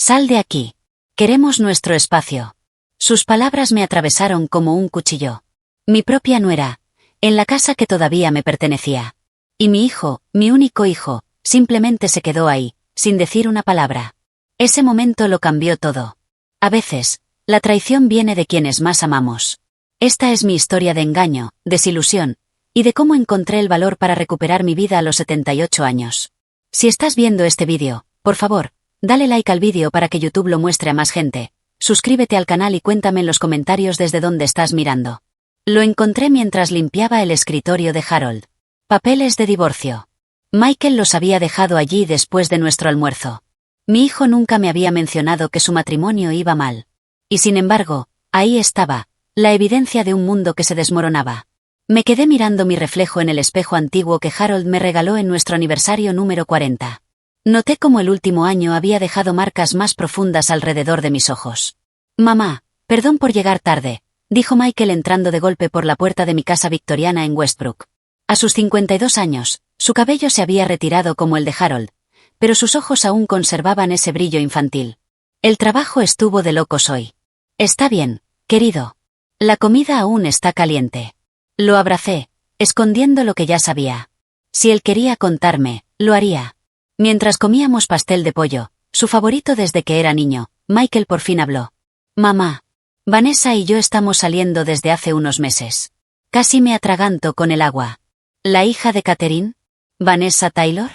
Sal de aquí. Queremos nuestro espacio. Sus palabras me atravesaron como un cuchillo. Mi propia nuera, en la casa que todavía me pertenecía. Y mi hijo, mi único hijo, simplemente se quedó ahí, sin decir una palabra. Ese momento lo cambió todo. A veces, la traición viene de quienes más amamos. Esta es mi historia de engaño, desilusión, y de cómo encontré el valor para recuperar mi vida a los 78 años. Si estás viendo este vídeo, por favor, dale like al vídeo para que YouTube lo muestre a más gente. Suscríbete al canal y cuéntame en los comentarios desde dónde estás mirando. Lo encontré mientras limpiaba el escritorio de Harold. Papeles de divorcio. Michael los había dejado allí después de nuestro almuerzo. Mi hijo nunca me había mencionado que su matrimonio iba mal. Y sin embargo, ahí estaba, la evidencia de un mundo que se desmoronaba. Me quedé mirando mi reflejo en el espejo antiguo que Harold me regaló en nuestro aniversario número 40. Noté cómo el último año había dejado marcas más profundas alrededor de mis ojos. Mamá, perdón por llegar tarde, dijo Michael entrando de golpe por la puerta de mi casa victoriana en Westbrook. A sus 52 años, su cabello se había retirado como el de Harold, pero sus ojos aún conservaban ese brillo infantil. El trabajo estuvo de locos hoy. Está bien, querido. La comida aún está caliente. Lo abracé, escondiendo lo que ya sabía. Si él quería contarme, lo haría. Mientras comíamos pastel de pollo, su favorito desde que era niño, Michael por fin habló. Mamá, Vanessa y yo estamos saliendo desde hace unos meses. Casi me atraganto con el agua. ¿La hija de Catherine? ¿Vanessa Taylor?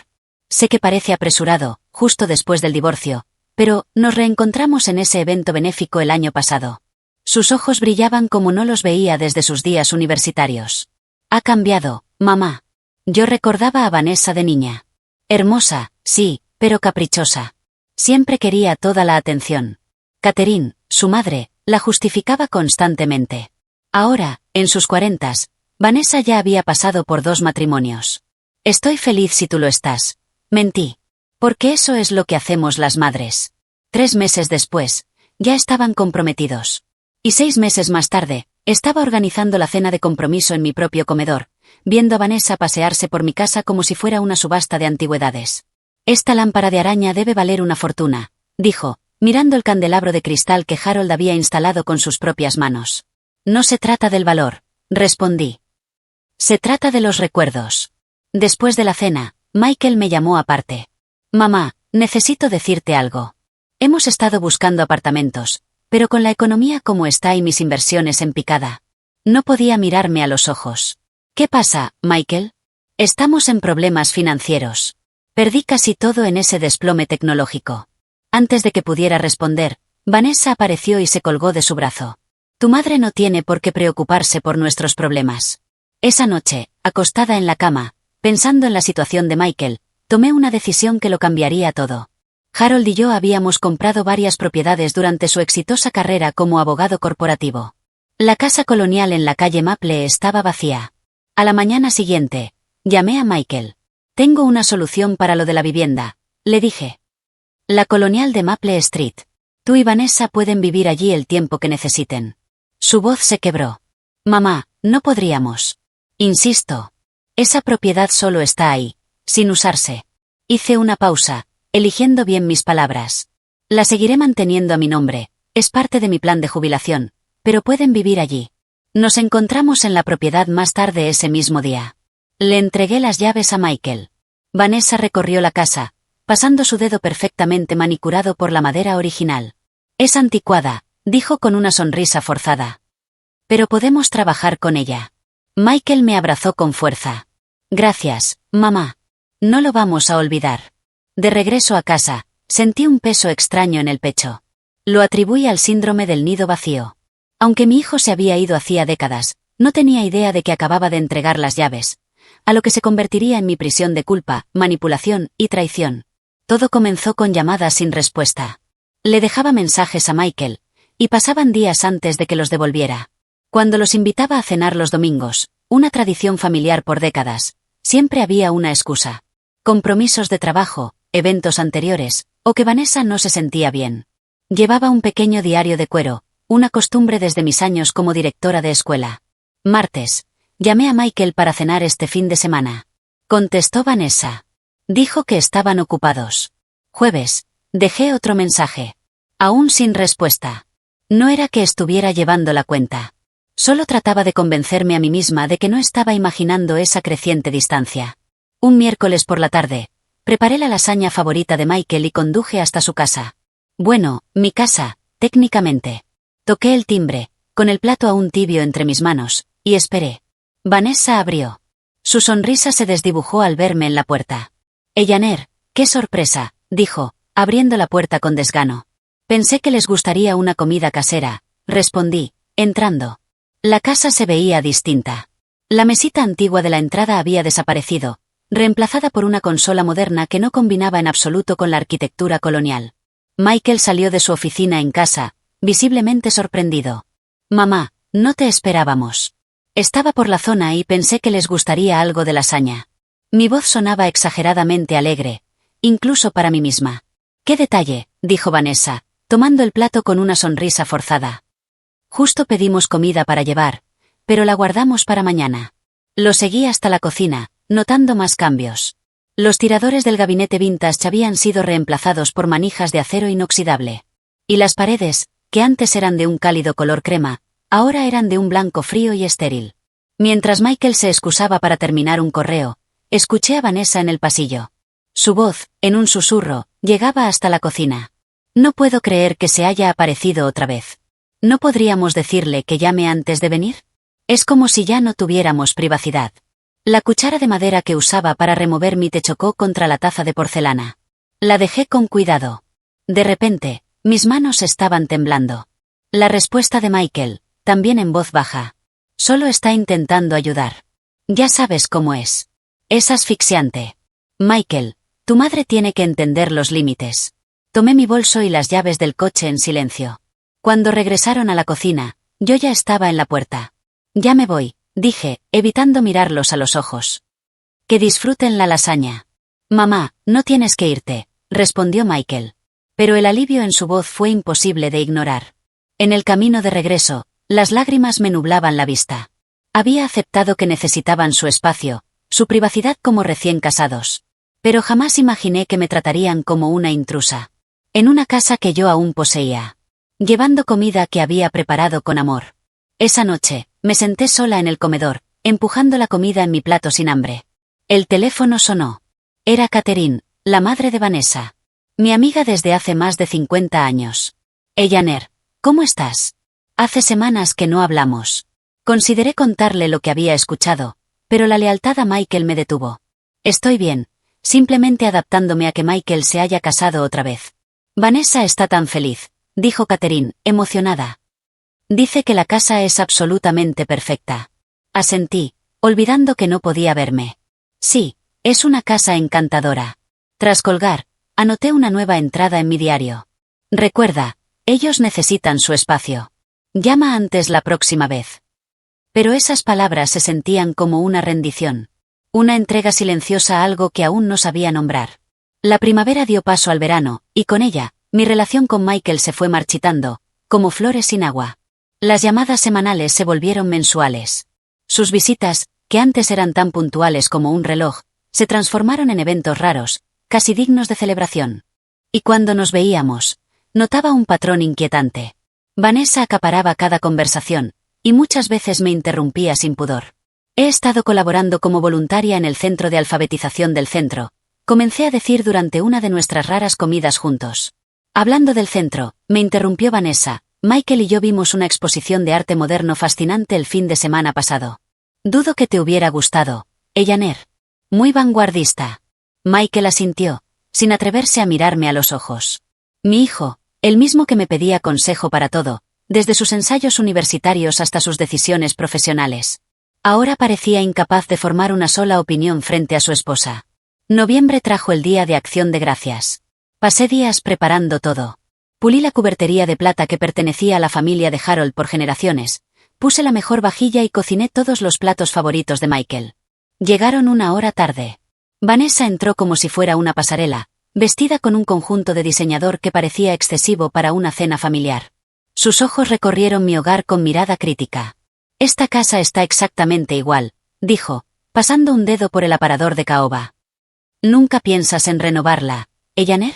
Sé que parece apresurado, justo después del divorcio, pero nos reencontramos en ese evento benéfico el año pasado. Sus ojos brillaban como no los veía desde sus días universitarios. Ha cambiado, mamá. Yo recordaba a Vanessa de niña. Hermosa, sí, pero caprichosa. Siempre quería toda la atención. Catherine, su madre, la justificaba constantemente. Ahora, en sus 40s, Vanessa ya había pasado por 2 matrimonios. Estoy feliz si tú lo estás. Mentí. Porque eso es lo que hacemos las madres. 3 meses después, ya estaban comprometidos. Y 6 meses más tarde, estaba organizando la cena de compromiso en mi propio comedor, viendo a Vanessa pasearse por mi casa como si fuera una subasta de antigüedades. Esta lámpara de araña debe valer una fortuna, dijo, mirando el candelabro de cristal que Harold había instalado con sus propias manos. No se trata del valor, respondí. Se trata de los recuerdos. Después de la cena, Michael me llamó aparte. Mamá, necesito decirte algo. Hemos estado buscando apartamentos, pero con la economía como está y mis inversiones en picada. No podía mirarme a los ojos. ¿Qué pasa, Michael? Estamos en problemas financieros. Perdí casi todo en ese desplome tecnológico. Antes de que pudiera responder, Vanessa apareció y se colgó de su brazo. Tu madre no tiene por qué preocuparse por nuestros problemas. Esa noche, acostada en la cama, pensando en la situación de Michael, tomé una decisión que lo cambiaría todo. Harold y yo habíamos comprado varias propiedades durante su exitosa carrera como abogado corporativo. La casa colonial en la calle Maple estaba vacía. A la mañana siguiente, llamé a Michael. Tengo una solución para lo de la vivienda, le dije. La colonial de Maple Street. Tú y Vanessa pueden vivir allí el tiempo que necesiten. Su voz se quebró. Mamá, no podríamos. Insisto. Esa propiedad solo está ahí, sin usarse. Hice una pausa, eligiendo bien mis palabras. La seguiré manteniendo a mi nombre, es parte de mi plan de jubilación, pero pueden vivir allí. Nos encontramos en la propiedad más tarde ese mismo día. Le entregué las llaves a Michael. Vanessa recorrió la casa, pasando su dedo perfectamente manicurado por la madera original. Es anticuada, dijo con una sonrisa forzada. Pero podemos trabajar con ella. Michael me abrazó con fuerza. Gracias, mamá. No lo vamos a olvidar. De regreso a casa, sentí un peso extraño en el pecho. Lo atribuí al síndrome del nido vacío. Aunque mi hijo se había ido hacía décadas, no tenía idea de que acababa de entregar las llaves, a lo que se convertiría en mi prisión de culpa, manipulación y traición. Todo comenzó con llamadas sin respuesta. Le dejaba mensajes a Michael, y pasaban días antes de que los devolviera. Cuando los invitaba a cenar los domingos, una tradición familiar por décadas, siempre había una excusa. Compromisos de trabajo, eventos anteriores, o que Vanessa no se sentía bien. Llevaba un pequeño diario de cuero, una costumbre desde mis años como directora de escuela. Martes, llamé a Michael para cenar este fin de semana. Contestó Vanessa. Dijo que estaban ocupados. Jueves, Dejé otro mensaje. Aún sin respuesta. No era que estuviera llevando la cuenta. Solo trataba de convencerme a mí misma de que no estaba imaginando esa creciente distancia. Un miércoles por la tarde, preparé la lasaña favorita de Michael y conduje hasta su casa. Bueno, mi casa, técnicamente. Toqué el timbre, con el plato aún tibio entre mis manos, y esperé. Vanessa abrió. Su sonrisa se desdibujó al verme en la puerta. Ellaner, qué sorpresa, dijo, abriendo la puerta con desgano. Pensé que les gustaría una comida casera, respondí, entrando. La casa se veía distinta. La mesita antigua de la entrada había desaparecido, reemplazada por una consola moderna que no combinaba en absoluto con la arquitectura colonial. Michael salió de su oficina en casa, visiblemente sorprendido. Mamá, no te esperábamos. Estaba por la zona y pensé que les gustaría algo de lasaña. Mi voz sonaba exageradamente alegre, incluso para mí misma. «¡Qué detalle!», dijo Vanessa, tomando el plato con una sonrisa forzada. Justo pedimos comida para llevar, pero la guardamos para mañana. Lo seguí hasta la cocina, notando más cambios. Los tiradores del gabinete vintage habían sido reemplazados por manijas de acero inoxidable. Y las paredes, que antes eran de un cálido color crema, ahora eran de un blanco frío y estéril. Mientras Michael se excusaba para terminar un correo, escuché a Vanessa en el pasillo. Su voz, en un susurro, llegaba hasta la cocina. No puedo creer que se haya aparecido otra vez. ¿No podríamos decirle que llame antes de venir? Es como si ya no tuviéramos privacidad. La cuchara de madera que usaba para remover mi té chocó contra la taza de porcelana. La dejé con cuidado. De repente, mis manos estaban temblando. La respuesta de Michael, también en voz baja. Solo está intentando ayudar. Ya sabes cómo es. Es asfixiante. Michael, tu madre tiene que entender los límites. Tomé mi bolso y las llaves del coche en silencio. Cuando regresaron a la cocina, yo ya estaba en la puerta. Ya me voy, dije, evitando mirarlos a los ojos. Que disfruten la lasaña. Mamá, no tienes que irte, respondió Michael. Pero el alivio en su voz fue imposible de ignorar. En el camino de regreso, las lágrimas me nublaban la vista. Había aceptado que necesitaban su espacio, su privacidad como recién casados. Pero jamás imaginé que me tratarían como una intrusa. En una casa que yo aún poseía. Llevando comida que había preparado con amor. Esa noche, me senté sola en el comedor, empujando la comida en mi plato sin hambre. El teléfono sonó. Era Catherine, la madre de Vanessa. Mi amiga desde hace más de 50 años. Ellaner, ¿cómo estás? Hace semanas que no hablamos. Consideré contarle lo que había escuchado, pero la lealtad a Michael me detuvo. Estoy bien, simplemente adaptándome a que Michael se haya casado otra vez. Vanessa está tan feliz, dijo Catherine, emocionada. Dice que la casa es absolutamente perfecta. Asentí, olvidando que no podía verme. Sí, es una casa encantadora. Tras colgar, anoté una nueva entrada en mi diario. Recuerda, ellos necesitan su espacio. Llama antes la próxima vez. Pero esas palabras se sentían como una rendición. Una entrega silenciosa a algo que aún no sabía nombrar. La primavera dio paso al verano, y con ella, mi relación con Michael se fue marchitando, como flores sin agua. Las llamadas semanales se volvieron mensuales. Sus visitas, que antes eran tan puntuales como un reloj, se transformaron en eventos raros, casi dignos de celebración. Y cuando nos veíamos, notaba un patrón inquietante. Vanessa acaparaba cada conversación, y muchas veces me interrumpía sin pudor. He estado colaborando como voluntaria en el centro de alfabetización del centro, comencé a decir durante una de nuestras raras comidas juntos. Hablando del centro, me interrumpió Vanessa. Michael y yo vimos una exposición de arte moderno fascinante el fin de semana pasado. Dudo que te hubiera gustado, Ellaner. Muy vanguardista. Michael asintió, sin atreverse a mirarme a los ojos. Mi hijo, el mismo que me pedía consejo para todo, desde sus ensayos universitarios hasta sus decisiones profesionales. Ahora parecía incapaz de formar una sola opinión frente a su esposa. Noviembre trajo el Día de Acción de Gracias. Pasé días preparando todo. Pulí la cubertería de plata que pertenecía a la familia de Harold por generaciones, puse la mejor vajilla y cociné todos los platos favoritos de Michael. Llegaron una hora tarde. Vanessa entró como si fuera una pasarela, vestida con un conjunto de diseñador que parecía excesivo para una cena familiar. Sus ojos recorrieron mi hogar con mirada crítica. Esta casa está exactamente igual, dijo, pasando un dedo por el aparador de caoba. ¿Nunca piensas en renovarla, Ellaner?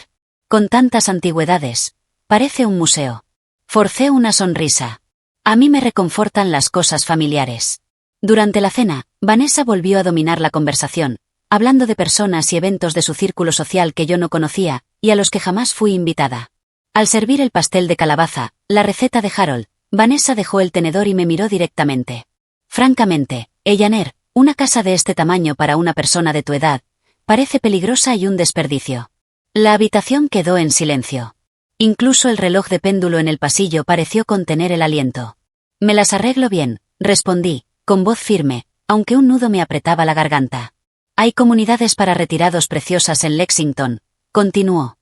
Con tantas antigüedades, parece un museo. Forcé una sonrisa. A mí me reconfortan las cosas familiares. Durante la cena, Vanessa volvió a dominar la conversación, hablando de personas y eventos de su círculo social que yo no conocía, y a los que jamás fui invitada. Al servir el pastel de calabaza, la receta de Harold, Vanessa dejó el tenedor y me miró directamente. Francamente, Ellaner, una casa de este tamaño para una persona de tu edad, parece peligrosa y un desperdicio. La habitación quedó en silencio. Incluso el reloj de péndulo en el pasillo pareció contener el aliento. Me las arreglo bien, respondí, con voz firme, aunque un nudo me apretaba la garganta. Hay comunidades para retirados preciosas en Lexington, continuó.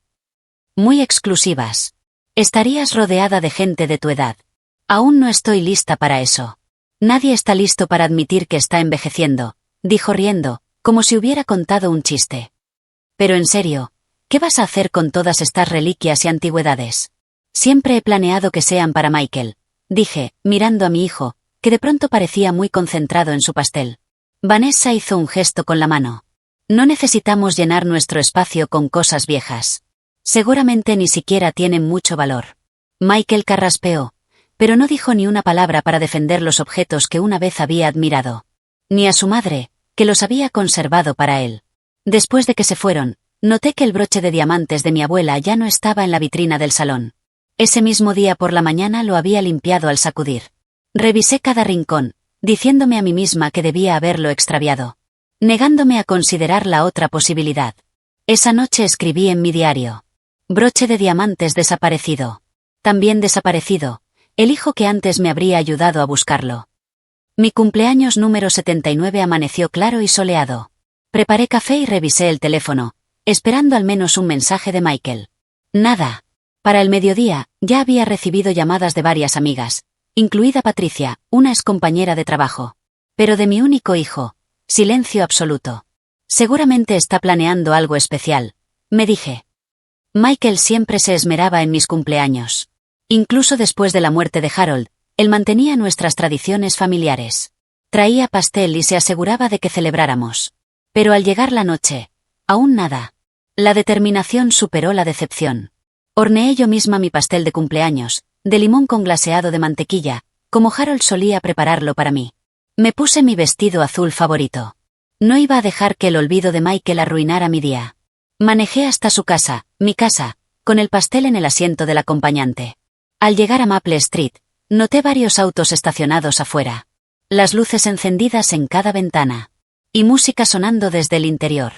Muy exclusivas. Estarías rodeada de gente de tu edad. Aún no estoy lista para eso. Nadie está listo para admitir que está envejeciendo, dijo riendo, como si hubiera contado un chiste. Pero en serio, ¿qué vas a hacer con todas estas reliquias y antigüedades? Siempre he planeado que sean para Michael, dije, mirando a mi hijo, que de pronto parecía muy concentrado en su pastel. Vanessa hizo un gesto con la mano. No necesitamos llenar nuestro espacio con cosas viejas. Seguramente ni siquiera tienen mucho valor. Michael carraspeó, pero no dijo ni una palabra para defender los objetos que una vez había admirado. Ni a su madre, que los había conservado para él. Después de que se fueron, noté que el broche de diamantes de mi abuela ya no estaba en la vitrina del salón. Ese mismo día por la mañana lo había limpiado al sacudir. Revisé cada rincón, diciéndome a mí misma que debía haberlo extraviado. Negándome a considerar la otra posibilidad. Esa noche escribí en mi diario. Broche de diamantes desaparecido. También desaparecido, el hijo que antes me habría ayudado a buscarlo. Mi cumpleaños número 79 amaneció claro y soleado. Preparé café y revisé el teléfono, esperando al menos un mensaje de Michael. Nada. Para el mediodía, ya había recibido llamadas de varias amigas, incluida Patricia, una excompañera de trabajo. Pero de mi único hijo, silencio absoluto. Seguramente está planeando algo especial, me dije. Michael siempre se esmeraba en mis cumpleaños. Incluso después de la muerte de Harold, él mantenía nuestras tradiciones familiares. Traía pastel y se aseguraba de que celebráramos. Pero al llegar la noche, aún nada. La determinación superó la decepción. Horneé yo misma mi pastel de cumpleaños, de limón con glaseado de mantequilla, como Harold solía prepararlo para mí. Me puse mi vestido azul favorito. No iba a dejar que el olvido de Michael arruinara mi día. Manejé hasta su casa, mi casa, con el pastel en el asiento del acompañante. Al llegar a Maple Street, noté varios autos estacionados afuera. Las luces encendidas en cada ventana. Y música sonando desde el interior.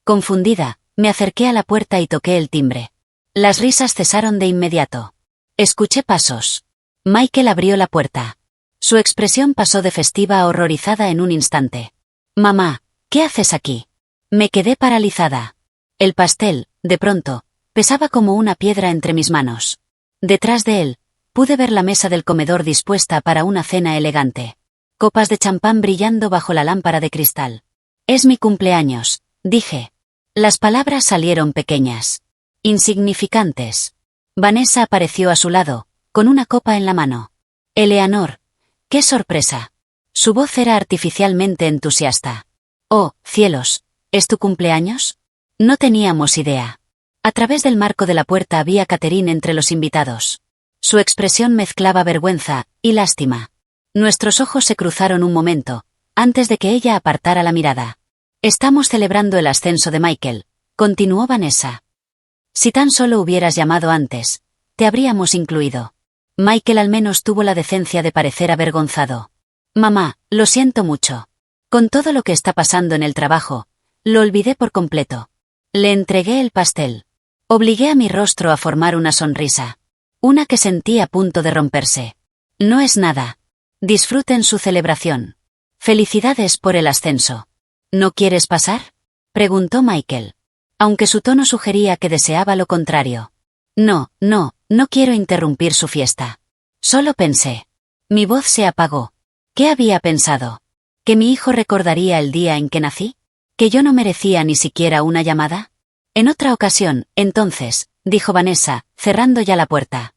Confundida, me acerqué a la puerta y toqué el timbre. Las risas cesaron de inmediato. Escuché pasos. Michael abrió la puerta. Su expresión pasó de festiva a horrorizada en un instante. Mamá, ¿qué haces aquí? Me quedé paralizada. El pastel, de pronto, pesaba como una piedra entre mis manos. Detrás de él, pude ver la mesa del comedor dispuesta para una cena elegante. Copas de champán brillando bajo la lámpara de cristal. Es mi cumpleaños, dije. Las palabras salieron pequeñas. Insignificantes. Vanessa apareció a su lado, con una copa en la mano. Eleanor. ¡Qué sorpresa! Su voz era artificialmente entusiasta. Oh, cielos, ¿es tu cumpleaños? No teníamos idea. A través del marco de la puerta había Catherine entre los invitados. Su expresión mezclaba vergüenza y lástima. Nuestros ojos se cruzaron un momento, antes de que ella apartara la mirada. Estamos celebrando el ascenso de Michael, continuó Vanessa. Si tan solo hubieras llamado antes, te habríamos incluido. Michael al menos tuvo la decencia de parecer avergonzado. Mamá, lo siento mucho. Con todo lo que está pasando en el trabajo, lo olvidé por completo. Le entregué el pastel. Obligué a mi rostro a formar una sonrisa. Una que sentí a punto de romperse. No es nada. Disfruten su celebración. Felicidades por el ascenso. ¿No quieres pasar? Preguntó Michael. Aunque su tono sugería que deseaba lo contrario. No quiero interrumpir su fiesta. Solo pensé. Mi voz se apagó. ¿Qué había pensado? ¿Que mi hijo recordaría el día en que nací? ¿Que yo no merecía ni siquiera una llamada? En otra ocasión, entonces, dijo Vanessa, cerrando ya la puerta.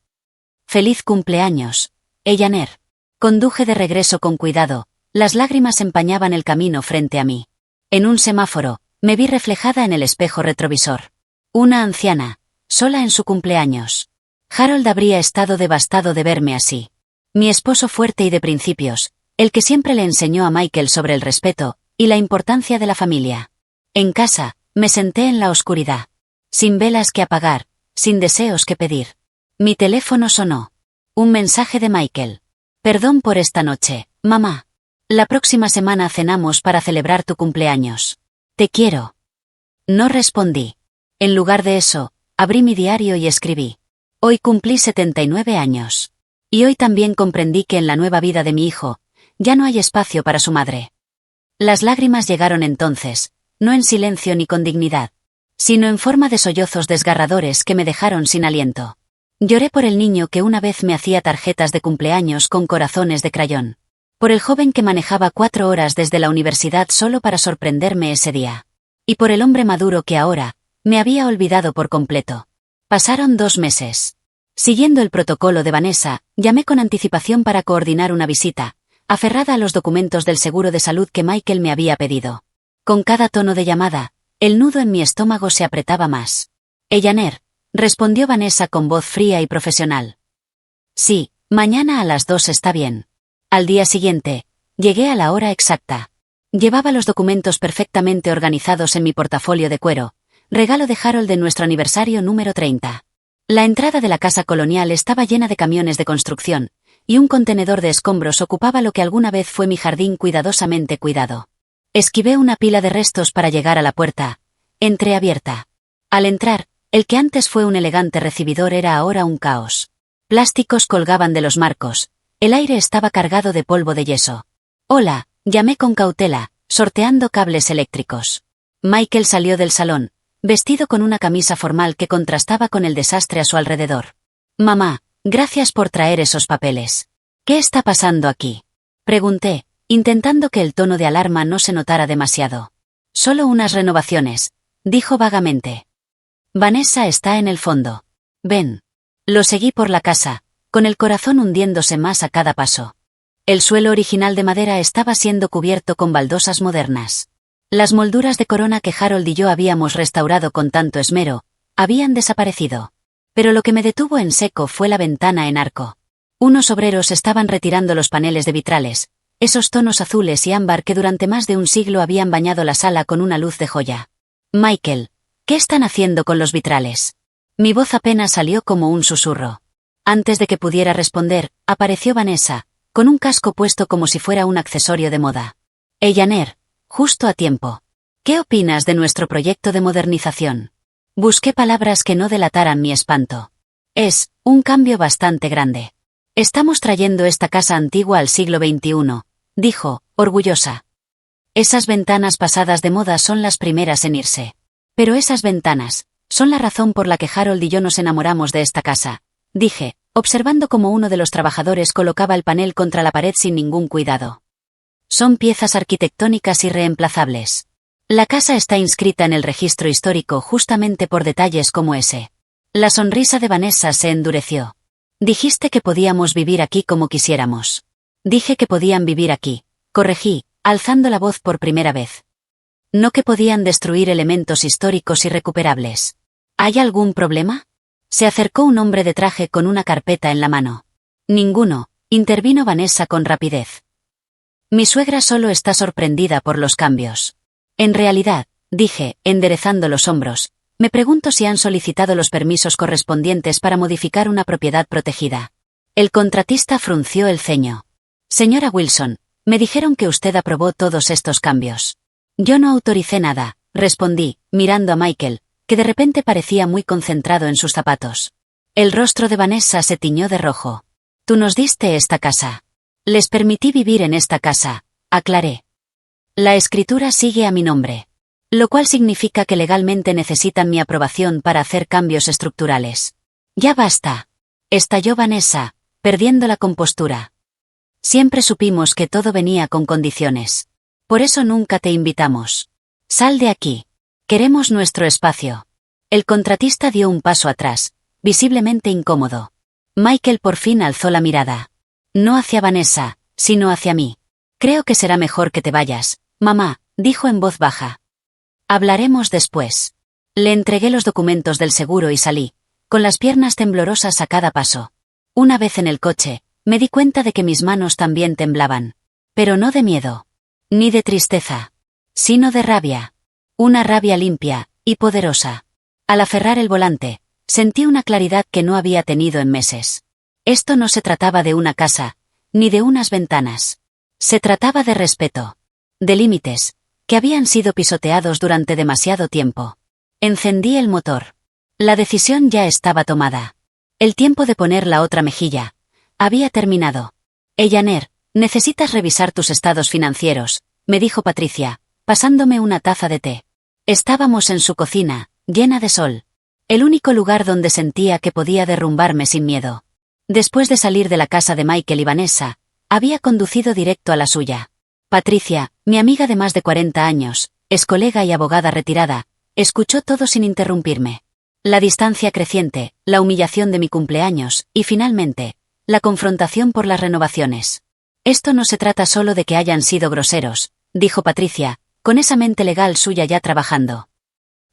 Feliz cumpleaños, Ellaner. Conduje de regreso con cuidado, las lágrimas empañaban el camino frente a mí. En un semáforo, me vi reflejada en el espejo retrovisor. Una anciana, sola en su cumpleaños. Harold habría estado devastado de verme así. Mi esposo fuerte y de principios, el que siempre le enseñó a Michael sobre el respeto y la importancia de la familia. En casa, me senté en la oscuridad. Sin velas que apagar, sin deseos que pedir. Mi teléfono sonó. Un mensaje de Michael. Perdón por esta noche, mamá. La próxima semana cenamos para celebrar tu cumpleaños. Te quiero. No respondí. En lugar de eso, abrí mi diario y escribí. Hoy cumplí 79 años. Y hoy también comprendí que en la nueva vida de mi hijo, ya no hay espacio para su madre. Las lágrimas llegaron entonces, no en silencio ni con dignidad, sino en forma de sollozos desgarradores que me dejaron sin aliento. Lloré por el niño que una vez me hacía tarjetas de cumpleaños con corazones de crayón. Por el joven que manejaba 4 horas desde la universidad solo para sorprenderme ese día. Y por el hombre maduro que ahora, me había olvidado por completo. Pasaron 2 meses. Siguiendo el protocolo de Vanessa, llamé con anticipación para coordinar una visita, aferrada a los documentos del seguro de salud que Michael me había pedido. Con cada tono de llamada, el nudo en mi estómago se apretaba más. Ellaner, respondió Vanessa con voz fría y profesional. Sí, mañana a las 2 está bien. Al día siguiente, llegué a la hora exacta. Llevaba los documentos perfectamente organizados en mi portafolio de cuero, regalo de Harold de nuestro aniversario número 30. La entrada de la casa colonial estaba llena de camiones de construcción, y un contenedor de escombros ocupaba lo que alguna vez fue mi jardín cuidadosamente cuidado. Esquivé una pila de restos para llegar a la puerta, entreabierta. Al entrar, el que antes fue un elegante recibidor era ahora un caos. Plásticos colgaban de los marcos, el aire estaba cargado de polvo de yeso. Hola, llamé con cautela, sorteando cables eléctricos. Michael salió del salón, vestido con una camisa formal que contrastaba con el desastre a su alrededor. Mamá, gracias por traer esos papeles. ¿Qué está pasando aquí? Pregunté, intentando que el tono de alarma no se notara demasiado. Solo unas renovaciones, dijo vagamente. Vanessa está en el fondo. Ven. Lo seguí por la casa, con el corazón hundiéndose más a cada paso. El suelo original de madera estaba siendo cubierto con baldosas modernas. Las molduras de corona que Harold y yo habíamos restaurado con tanto esmero, habían desaparecido. Pero lo que me detuvo en seco fue la ventana en arco. Unos obreros estaban retirando los paneles de vitrales, esos tonos azules y ámbar que durante más de un siglo habían bañado la sala con una luz de joya. Michael, ¿qué están haciendo con los vitrales? Mi voz apenas salió como un susurro. Antes de que pudiera responder, apareció Vanessa, con un casco puesto como si fuera un accesorio de moda. Ellaner, justo a tiempo. ¿Qué opinas de nuestro proyecto de modernización? Busqué palabras que no delataran mi espanto. Es un cambio bastante grande. Estamos trayendo esta casa antigua al siglo XXI, dijo, orgullosa. Esas ventanas pasadas de moda son las primeras en irse. Pero esas ventanas son la razón por la que Harold y yo nos enamoramos de esta casa, dije, observando cómo uno de los trabajadores colocaba el panel contra la pared sin ningún cuidado. Son piezas arquitectónicas irreemplazables. La casa está inscrita en el registro histórico justamente por detalles como ese. La sonrisa de Vanessa se endureció. Dijiste que podíamos vivir aquí como quisiéramos. Dije que podían vivir aquí, corregí, alzando la voz por primera vez. No que podían destruir elementos históricos irrecuperables. ¿Hay algún problema? Se acercó un hombre de traje con una carpeta en la mano. Ninguno, intervino Vanessa con rapidez. Mi suegra solo está sorprendida por los cambios. En realidad, dije, enderezando los hombros, me pregunto si han solicitado los permisos correspondientes para modificar una propiedad protegida. El contratista frunció el ceño. Señora Wilson, me dijeron que usted aprobó todos estos cambios. Yo no autoricé nada, respondí, mirando a Michael, que de repente parecía muy concentrado en sus zapatos. El rostro de Vanessa se tiñó de rojo. Tú nos diste esta casa. Les permití vivir en esta casa, aclaré. La escritura sigue a mi nombre. Lo cual significa que legalmente necesitan mi aprobación para hacer cambios estructurales. Ya basta. Estalló Vanessa, perdiendo la compostura. Siempre supimos que todo venía con condiciones. Por eso nunca te invitamos. Sal de aquí. Queremos nuestro espacio. El contratista dio un paso atrás, visiblemente incómodo. Michael por fin alzó la mirada. No hacia Vanessa, sino hacia mí. Creo que será mejor que te vayas, mamá, dijo en voz baja. Hablaremos después. Le entregué los documentos del seguro y salí, con las piernas temblorosas a cada paso. Una vez en el coche, me di cuenta de que mis manos también temblaban. Pero no de miedo. Ni de tristeza. Sino de rabia. Una rabia limpia y poderosa. Al aferrar el volante, sentí una claridad que no había tenido en meses. Esto no se trataba de una casa, ni de unas ventanas. Se trataba de respeto. De límites, que habían sido pisoteados durante demasiado tiempo. Encendí el motor. La decisión ya estaba tomada. El tiempo de poner la otra mejilla había terminado. Ellaner, necesitas revisar tus estados financieros, me dijo Patricia, pasándome una taza de té. Estábamos en su cocina, llena de sol. El único lugar donde sentía que podía derrumbarme sin miedo. Después de salir de la casa de Michael y Vanessa, había conducido directo a la suya. Patricia, mi amiga de más de 40 años, ex colega y abogada retirada, escuchó todo sin interrumpirme. La distancia creciente, la humillación de mi cumpleaños, y finalmente, la confrontación por las renovaciones. Esto no se trata solo de que hayan sido groseros, dijo Patricia, con esa mente legal suya ya trabajando.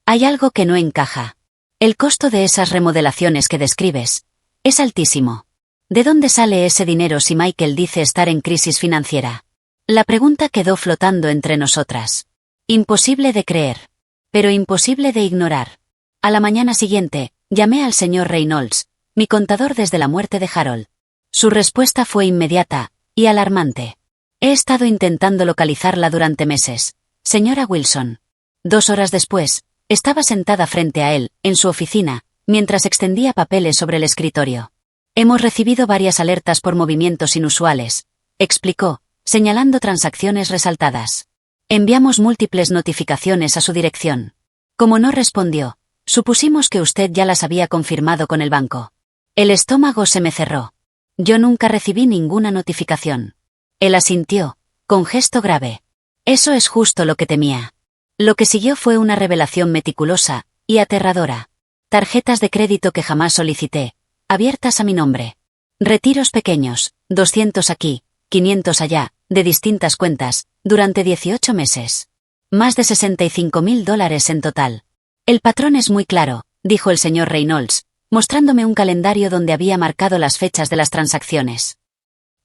Hay algo que no encaja. El costo de esas remodelaciones que describes es altísimo. ¿De dónde sale ese dinero si Michael dice estar en crisis financiera? La pregunta quedó flotando entre nosotras. Imposible de creer. Pero imposible de ignorar. A la mañana siguiente, llamé al señor Reynolds, mi contador desde la muerte de Harold. Su respuesta fue inmediata y alarmante. He estado intentando localizarla durante meses, señora Wilson. 2 horas después, estaba sentada frente a él, en su oficina, mientras extendía papeles sobre el escritorio. Hemos recibido varias alertas por movimientos inusuales, explicó, señalando transacciones resaltadas. Enviamos múltiples notificaciones a su dirección. Como no respondió, supusimos que usted ya las había confirmado con el banco. El estómago se me cerró. Yo nunca recibí ninguna notificación. Él asintió, con gesto grave. Eso es justo lo que temía. Lo que siguió fue una revelación meticulosa y aterradora. Tarjetas de crédito que jamás solicité, abiertas a mi nombre. Retiros pequeños, 200 aquí, 500 allá, de distintas cuentas, durante 18 meses. Más de $65.000 en total. El patrón es muy claro, dijo el señor Reynolds, mostrándome un calendario donde había marcado las fechas de las transacciones.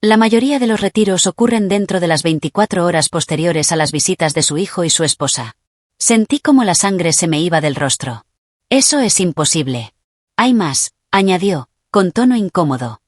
La mayoría de los retiros ocurren dentro de las 24 horas posteriores a las visitas de su hijo y su esposa. Sentí como la sangre se me iba del rostro. Eso es imposible. Hay más, añadió, con tono incómodo.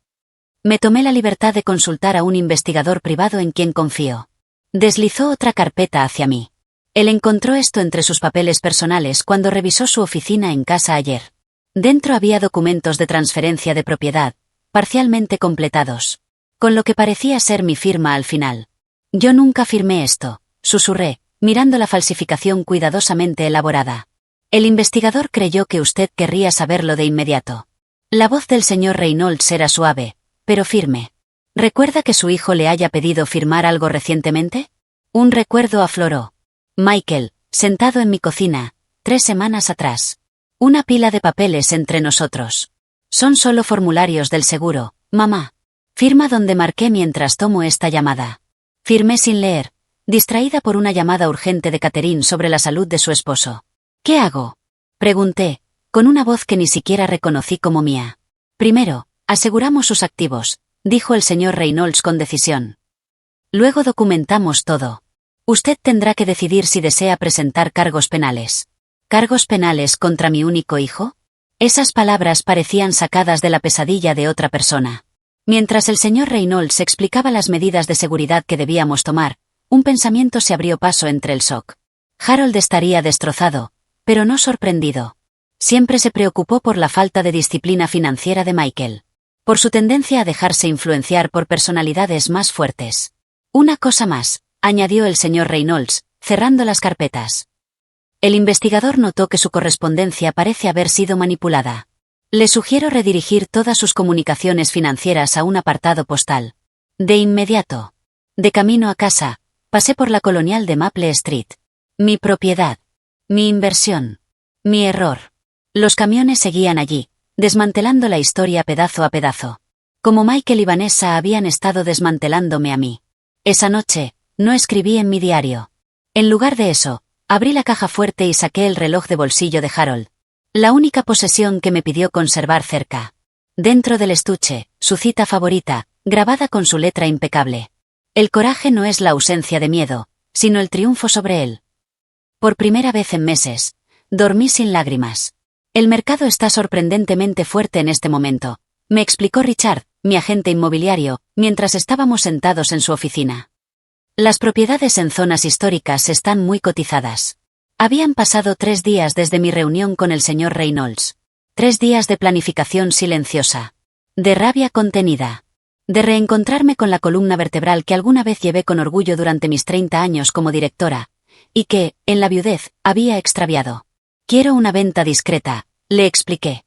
Me tomé la libertad de consultar a un investigador privado en quien confío. Deslizó otra carpeta hacia mí. Él encontró esto entre sus papeles personales cuando revisó su oficina en casa ayer. Dentro había documentos de transferencia de propiedad, parcialmente completados, con lo que parecía ser mi firma al final. Yo nunca firmé esto, susurré, mirando la falsificación cuidadosamente elaborada. El investigador creyó que usted querría saberlo de inmediato. La voz del señor Reynolds era suave, pero firme. ¿Recuerda que su hijo le haya pedido firmar algo recientemente? Un recuerdo afloró. Michael, sentado en mi cocina, 3 semanas atrás. Una pila de papeles entre nosotros. Son solo formularios del seguro, mamá. Firma donde marqué mientras tomo esta llamada. Firmé sin leer, distraída por una llamada urgente de Catherine sobre la salud de su esposo. ¿Qué hago? Pregunté, con una voz que ni siquiera reconocí como mía. Primero, aseguramos sus activos, dijo el señor Reynolds con decisión. Luego documentamos todo. Usted tendrá que decidir si desea presentar cargos penales. ¿Cargos penales contra mi único hijo? Esas palabras parecían sacadas de la pesadilla de otra persona. Mientras el señor Reynolds explicaba las medidas de seguridad que debíamos tomar, un pensamiento se abrió paso entre el shock. Harold estaría destrozado, pero no sorprendido. Siempre se preocupó por la falta de disciplina financiera de Michael. Por su tendencia a dejarse influenciar por personalidades más fuertes. Una cosa más, añadió el señor Reynolds, cerrando las carpetas. El investigador notó que su correspondencia parece haber sido manipulada. Le sugiero redirigir todas sus comunicaciones financieras a un apartado postal. De inmediato. De camino a casa, pasé por la colonial de Maple Street. Mi propiedad. Mi inversión. Mi error. Los camiones seguían allí, desmantelando la historia pedazo a pedazo. Como Michael y Vanessa habían estado desmantelándome a mí. Esa noche, no escribí en mi diario. En lugar de eso, abrí la caja fuerte y saqué el reloj de bolsillo de Harold. La única posesión que me pidió conservar cerca. Dentro del estuche, su cita favorita, grabada con su letra impecable. El coraje no es la ausencia de miedo, sino el triunfo sobre él. Por primera vez en meses, dormí sin lágrimas. El mercado está sorprendentemente fuerte en este momento, me explicó Richard, mi agente inmobiliario, mientras estábamos sentados en su oficina. Las propiedades en zonas históricas están muy cotizadas. Habían pasado 3 días desde mi reunión con el señor Reynolds. 3 días de planificación silenciosa. De rabia contenida. De reencontrarme con la columna vertebral que alguna vez llevé con orgullo durante mis 30 años como directora, y que, en la viudez, había extraviado. Quiero una venta discreta, le expliqué.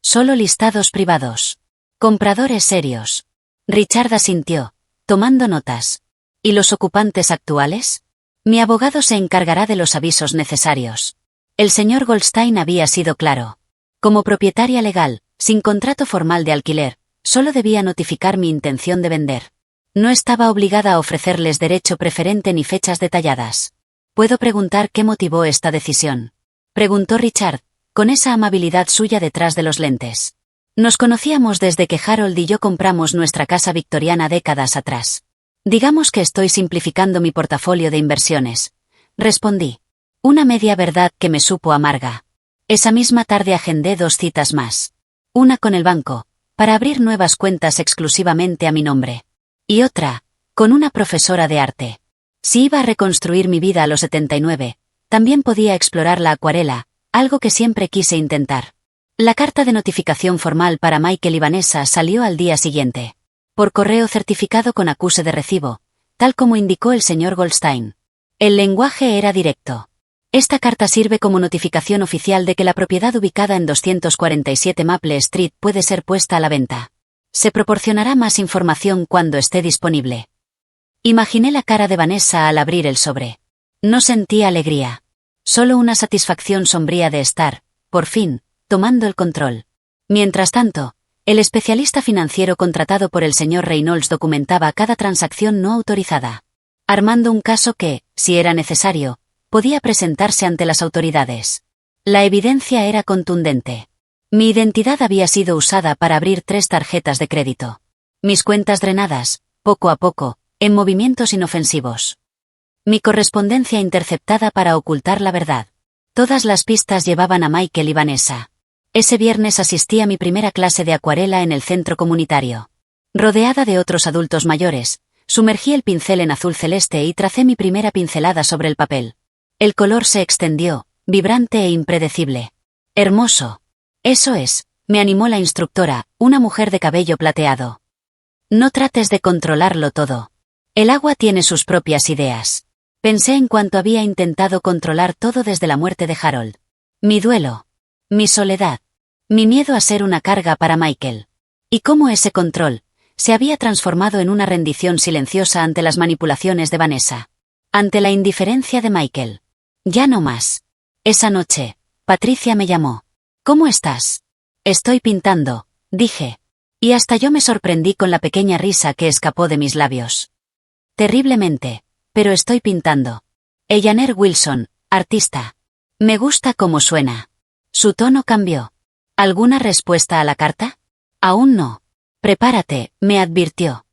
Solo listados privados. Compradores serios. Richard asintió, tomando notas. ¿Y los ocupantes actuales? Mi abogado se encargará de los avisos necesarios. El señor Goldstein había sido claro. Como propietaria legal, sin contrato formal de alquiler, solo debía notificar mi intención de vender. No estaba obligada a ofrecerles derecho preferente ni fechas detalladas. ¿Puedo preguntar qué motivó esta decisión?, preguntó Richard, con esa amabilidad suya detrás de los lentes. Nos conocíamos desde que Harold y yo compramos nuestra casa victoriana décadas atrás. Digamos que estoy simplificando mi portafolio de inversiones, respondí. Una media verdad que me supo amarga. Esa misma tarde agendé 2 citas más. Una con el banco, para abrir nuevas cuentas exclusivamente a mi nombre. Y otra, con una profesora de arte. Si iba a reconstruir mi vida a los 79, también podía explorar la acuarela, algo que siempre quise intentar. La carta de notificación formal para Michael y Vanessa salió al día siguiente. Por correo certificado con acuse de recibo, tal como indicó el señor Goldstein. El lenguaje era directo. Esta carta sirve como notificación oficial de que la propiedad ubicada en 247 Maple Street puede ser puesta a la venta. Se proporcionará más información cuando esté disponible. Imaginé la cara de Vanessa al abrir el sobre. No sentí alegría. Solo una satisfacción sombría de estar, por fin, tomando el control. Mientras tanto, el especialista financiero contratado por el señor Reynolds documentaba cada transacción no autorizada, armando un caso que, si era necesario, podía presentarse ante las autoridades. La evidencia era contundente. Mi identidad había sido usada para abrir 3 tarjetas de crédito. Mis cuentas drenadas, poco a poco, en movimientos inofensivos. Mi correspondencia interceptada para ocultar la verdad. Todas las pistas llevaban a Michael y Vanessa. Ese viernes asistí a mi primera clase de acuarela en el centro comunitario. Rodeada de otros adultos mayores, sumergí el pincel en azul celeste y tracé mi primera pincelada sobre el papel. El color se extendió, vibrante e impredecible. Hermoso. Eso es, me animó la instructora, una mujer de cabello plateado. No trates de controlarlo todo. El agua tiene sus propias ideas. Pensé en cuanto había intentado controlar todo desde la muerte de Harold. Mi duelo. Mi soledad. Mi miedo a ser una carga para Michael. Y cómo ese control se había transformado en una rendición silenciosa ante las manipulaciones de Vanessa. Ante la indiferencia de Michael. Ya no más. Esa noche, Patricia me llamó. ¿Cómo estás? Estoy pintando, dije. Y hasta yo me sorprendí con la pequeña risa que escapó de mis labios. Terriblemente, pero estoy pintando. Eleanor Wilson, artista. Me gusta cómo suena. Su tono cambió. ¿Alguna respuesta a la carta? Aún no. Prepárate, me advirtió.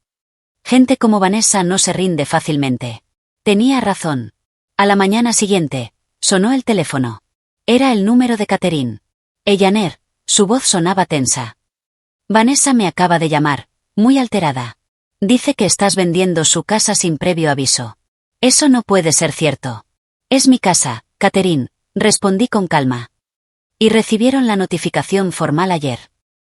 Gente como Vanessa no se rinde fácilmente. Tenía razón. A la mañana siguiente, sonó el teléfono. Era el número de Catherine. Eleanor, su voz sonaba tensa. Vanessa me acaba de llamar, muy alterada. Dice que estás vendiendo su casa sin previo aviso. Eso no puede ser cierto. Es mi casa, Catherine, respondí con calma. Y recibieron la notificación formal ayer.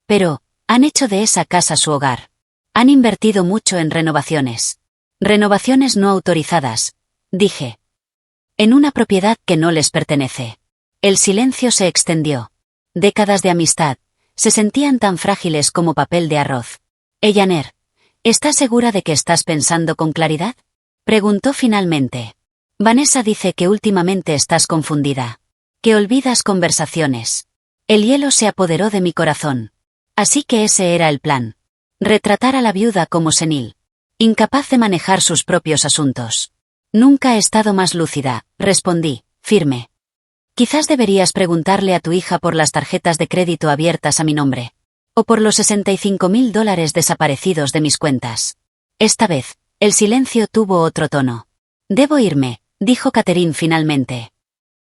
Pero, han hecho de esa casa su hogar. Han invertido mucho en renovaciones. Renovaciones no autorizadas, dije. En una propiedad que no les pertenece. El silencio se extendió. Décadas de amistad, se sentían tan frágiles como papel de arroz. Eleanor, ¿estás segura de que estás pensando con claridad?, preguntó finalmente. Vanessa dice que últimamente estás confundida. Que olvidas conversaciones. El hielo se apoderó de mi corazón. Así que ese era el plan. Retratar a la viuda como senil. Incapaz de manejar sus propios asuntos. Nunca he estado más lúcida, respondí, firme. Quizás deberías preguntarle a tu hija por las tarjetas de crédito abiertas a mi nombre. O por los $65.000 desaparecidos de mis cuentas. Esta vez, el silencio tuvo otro tono. Debo irme, dijo Catherine finalmente.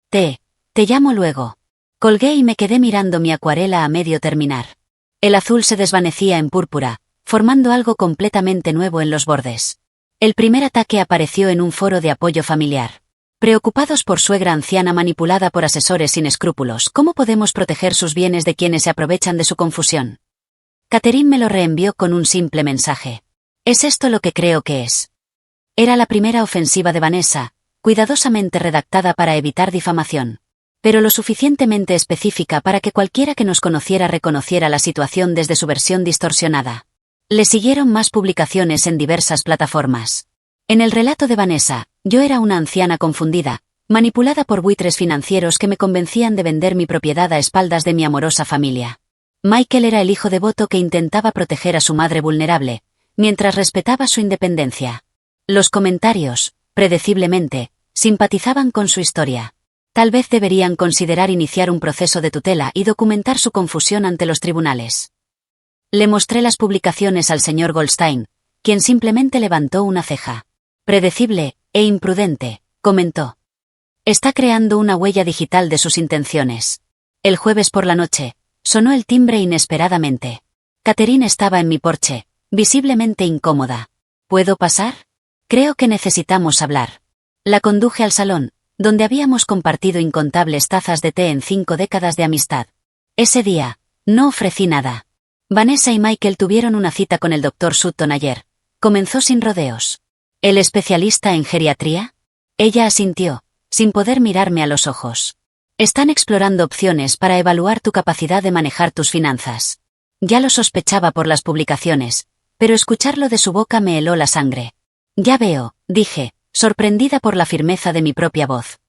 Te llamo luego. Colgué y me quedé mirando mi acuarela a medio terminar. El azul se desvanecía en púrpura, formando algo completamente nuevo en los bordes. El primer ataque apareció en un foro de apoyo familiar. Preocupados por suegra anciana manipulada por asesores sin escrúpulos, ¿cómo podemos proteger sus bienes de quienes se aprovechan de su confusión? Catherine me lo reenvió con un simple mensaje. ¿Es esto lo que creo que es? Era la primera ofensiva de Vanessa, cuidadosamente redactada para evitar difamación, pero lo suficientemente específica para que cualquiera que nos conociera reconociera la situación desde su versión distorsionada. Le siguieron más publicaciones en diversas plataformas. En el relato de Vanessa, yo era una anciana confundida, manipulada por buitres financieros que me convencían de vender mi propiedad a espaldas de mi amorosa familia. Michael era el hijo devoto que intentaba proteger a su madre vulnerable, mientras respetaba su independencia. Los comentarios, predeciblemente, simpatizaban con su historia. Tal vez deberían considerar iniciar un proceso de tutela y documentar su confusión ante los tribunales. Le mostré las publicaciones al señor Goldstein, quien simplemente levantó una ceja. Predecible e imprudente, comentó. Está creando una huella digital de sus intenciones. El jueves por la noche, sonó el timbre inesperadamente. Catherine estaba en mi porche, visiblemente incómoda. ¿Puedo pasar? Creo que necesitamos hablar. La conduje al salón, donde habíamos compartido incontables tazas de té en 5 décadas de amistad. Ese día, no ofrecí nada. Vanessa y Michael tuvieron una cita con el Dr. Sutton ayer. Comenzó sin rodeos. ¿El especialista en geriatría? Ella asintió, sin poder mirarme a los ojos. Están explorando opciones para evaluar tu capacidad de manejar tus finanzas. Ya lo sospechaba por las publicaciones, pero escucharlo de su boca me heló la sangre. Ya veo, dije, sorprendida por la firmeza de mi propia voz.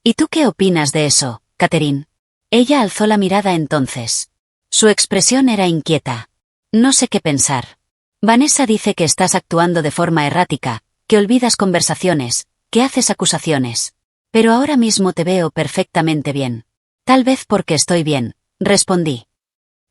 ¿Y tú qué opinas de eso, Catherine? Ella alzó la mirada entonces. Su expresión era inquieta. No sé qué pensar. Vanessa dice que estás actuando de forma errática, que olvidas conversaciones, que haces acusaciones. Pero ahora mismo te veo perfectamente bien. Tal vez porque estoy bien, respondí.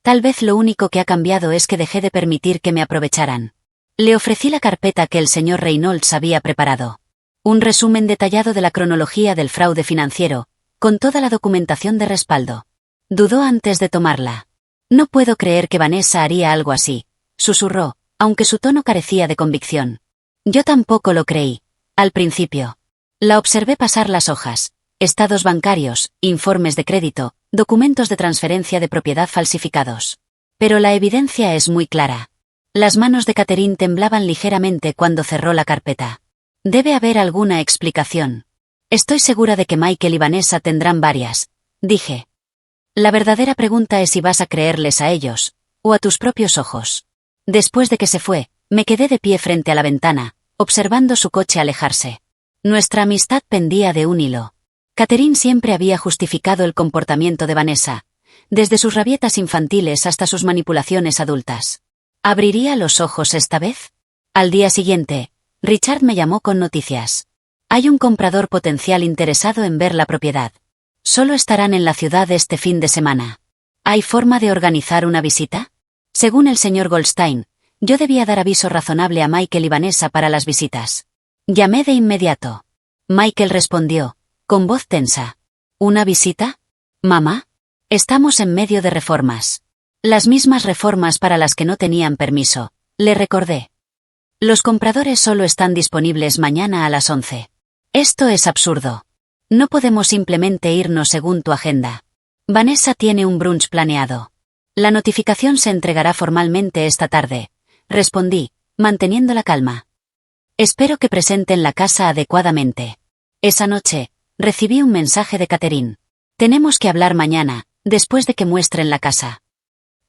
Tal vez lo único que ha cambiado es que dejé de permitir que me aprovecharan. Le ofrecí la carpeta que el señor Reynolds había preparado. Un resumen detallado de la cronología del fraude financiero, con toda la documentación de respaldo. Dudó antes de tomarla. No puedo creer que Vanessa haría algo así, susurró, aunque su tono carecía de convicción. Yo tampoco lo creí, al principio. La observé pasar las hojas, estados bancarios, informes de crédito, documentos de transferencia de propiedad falsificados. Pero la evidencia es muy clara. Las manos de Catherine temblaban ligeramente cuando cerró la carpeta. Debe haber alguna explicación. Estoy segura de que Michael y Vanessa tendrán varias, dije. La verdadera pregunta es si vas a creerles a ellos, o a tus propios ojos. Después de que se fue, me quedé de pie frente a la ventana, observando su coche alejarse. Nuestra amistad pendía de un hilo. Catherine siempre había justificado el comportamiento de Vanessa, desde sus rabietas infantiles hasta sus manipulaciones adultas. ¿Abriría los ojos esta vez? Al día siguiente, Richard me llamó con noticias. Hay un comprador potencial interesado en ver la propiedad. Solo estarán en la ciudad este fin de semana. ¿Hay forma de organizar una visita? Según el señor Goldstein, yo debía dar aviso razonable a Michael y Vanessa para las visitas. Llamé de inmediato. Michael respondió, con voz tensa. ¿Una visita? ¿Mamá? Estamos en medio de reformas. Las mismas reformas para las que no tenían permiso, le recordé. Los compradores solo están disponibles mañana a las 11. Esto es absurdo. No podemos simplemente irnos según tu agenda. Vanessa tiene un brunch planeado. La notificación se entregará formalmente esta tarde, respondí, manteniendo la calma. Espero que presenten la casa adecuadamente. Esa noche, recibí un mensaje de Catherine. Tenemos que hablar mañana, después de que muestren la casa.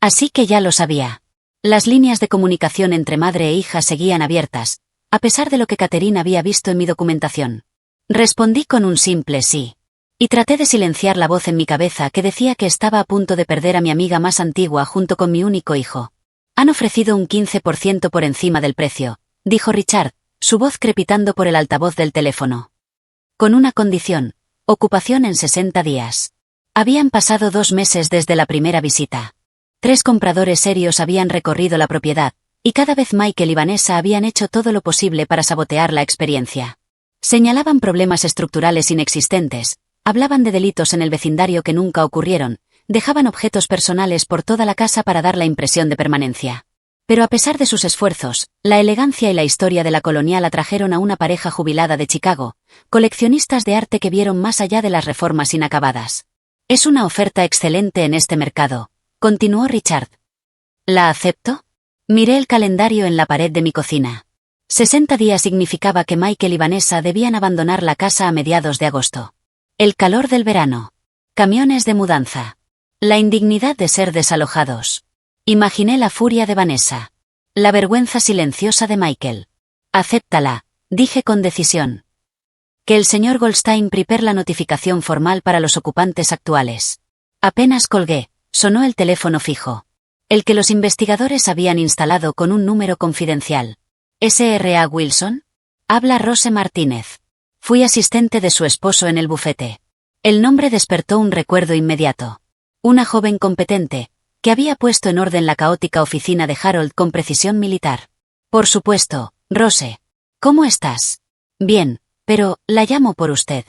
Así que ya lo sabía. Las líneas de comunicación entre madre e hija seguían abiertas, a pesar de lo que Catherine había visto en mi documentación. Respondí con un simple sí. Y traté de silenciar la voz en mi cabeza que decía que estaba a punto de perder a mi amiga más antigua junto con mi único hijo. Han ofrecido un 15% por encima del precio, dijo Richard, su voz crepitando por el altavoz del teléfono. Con una condición, Ocupación en 60 días. Habían pasado 2 meses desde la primera visita. 3 compradores serios habían recorrido la propiedad, y cada vez Michael y Vanessa habían hecho todo lo posible para sabotear la experiencia. Señalaban problemas estructurales inexistentes, hablaban de delitos en el vecindario que nunca ocurrieron, dejaban objetos personales por toda la casa para dar la impresión de permanencia. Pero a pesar de sus esfuerzos, la elegancia y la historia de la colonial atrajeron a una pareja jubilada de Chicago, coleccionistas de arte que vieron más allá de las reformas inacabadas. «Es una oferta excelente en este mercado», continuó Richard. «¿La acepto?» Miré el calendario en la pared de mi cocina. 60 días significaba que Michael y Vanessa debían abandonar la casa a mediados de agosto. El calor del verano. Camiones de mudanza. La indignidad de ser desalojados. Imaginé la furia de Vanessa. La vergüenza silenciosa de Michael. «Acéptala», dije con decisión. «Que el señor Goldstein prepare la notificación formal para los ocupantes actuales». Apenas colgué, sonó el teléfono fijo. El que los investigadores habían instalado con un número confidencial. ¿S.R.A. Wilson? Habla Rose Martínez. Fui asistente de su esposo en el bufete. El nombre despertó un recuerdo inmediato. Una joven competente, que había puesto en orden la caótica oficina de Harold con precisión militar. Por supuesto, Rose. ¿Cómo estás? Bien, pero la llamo por usted.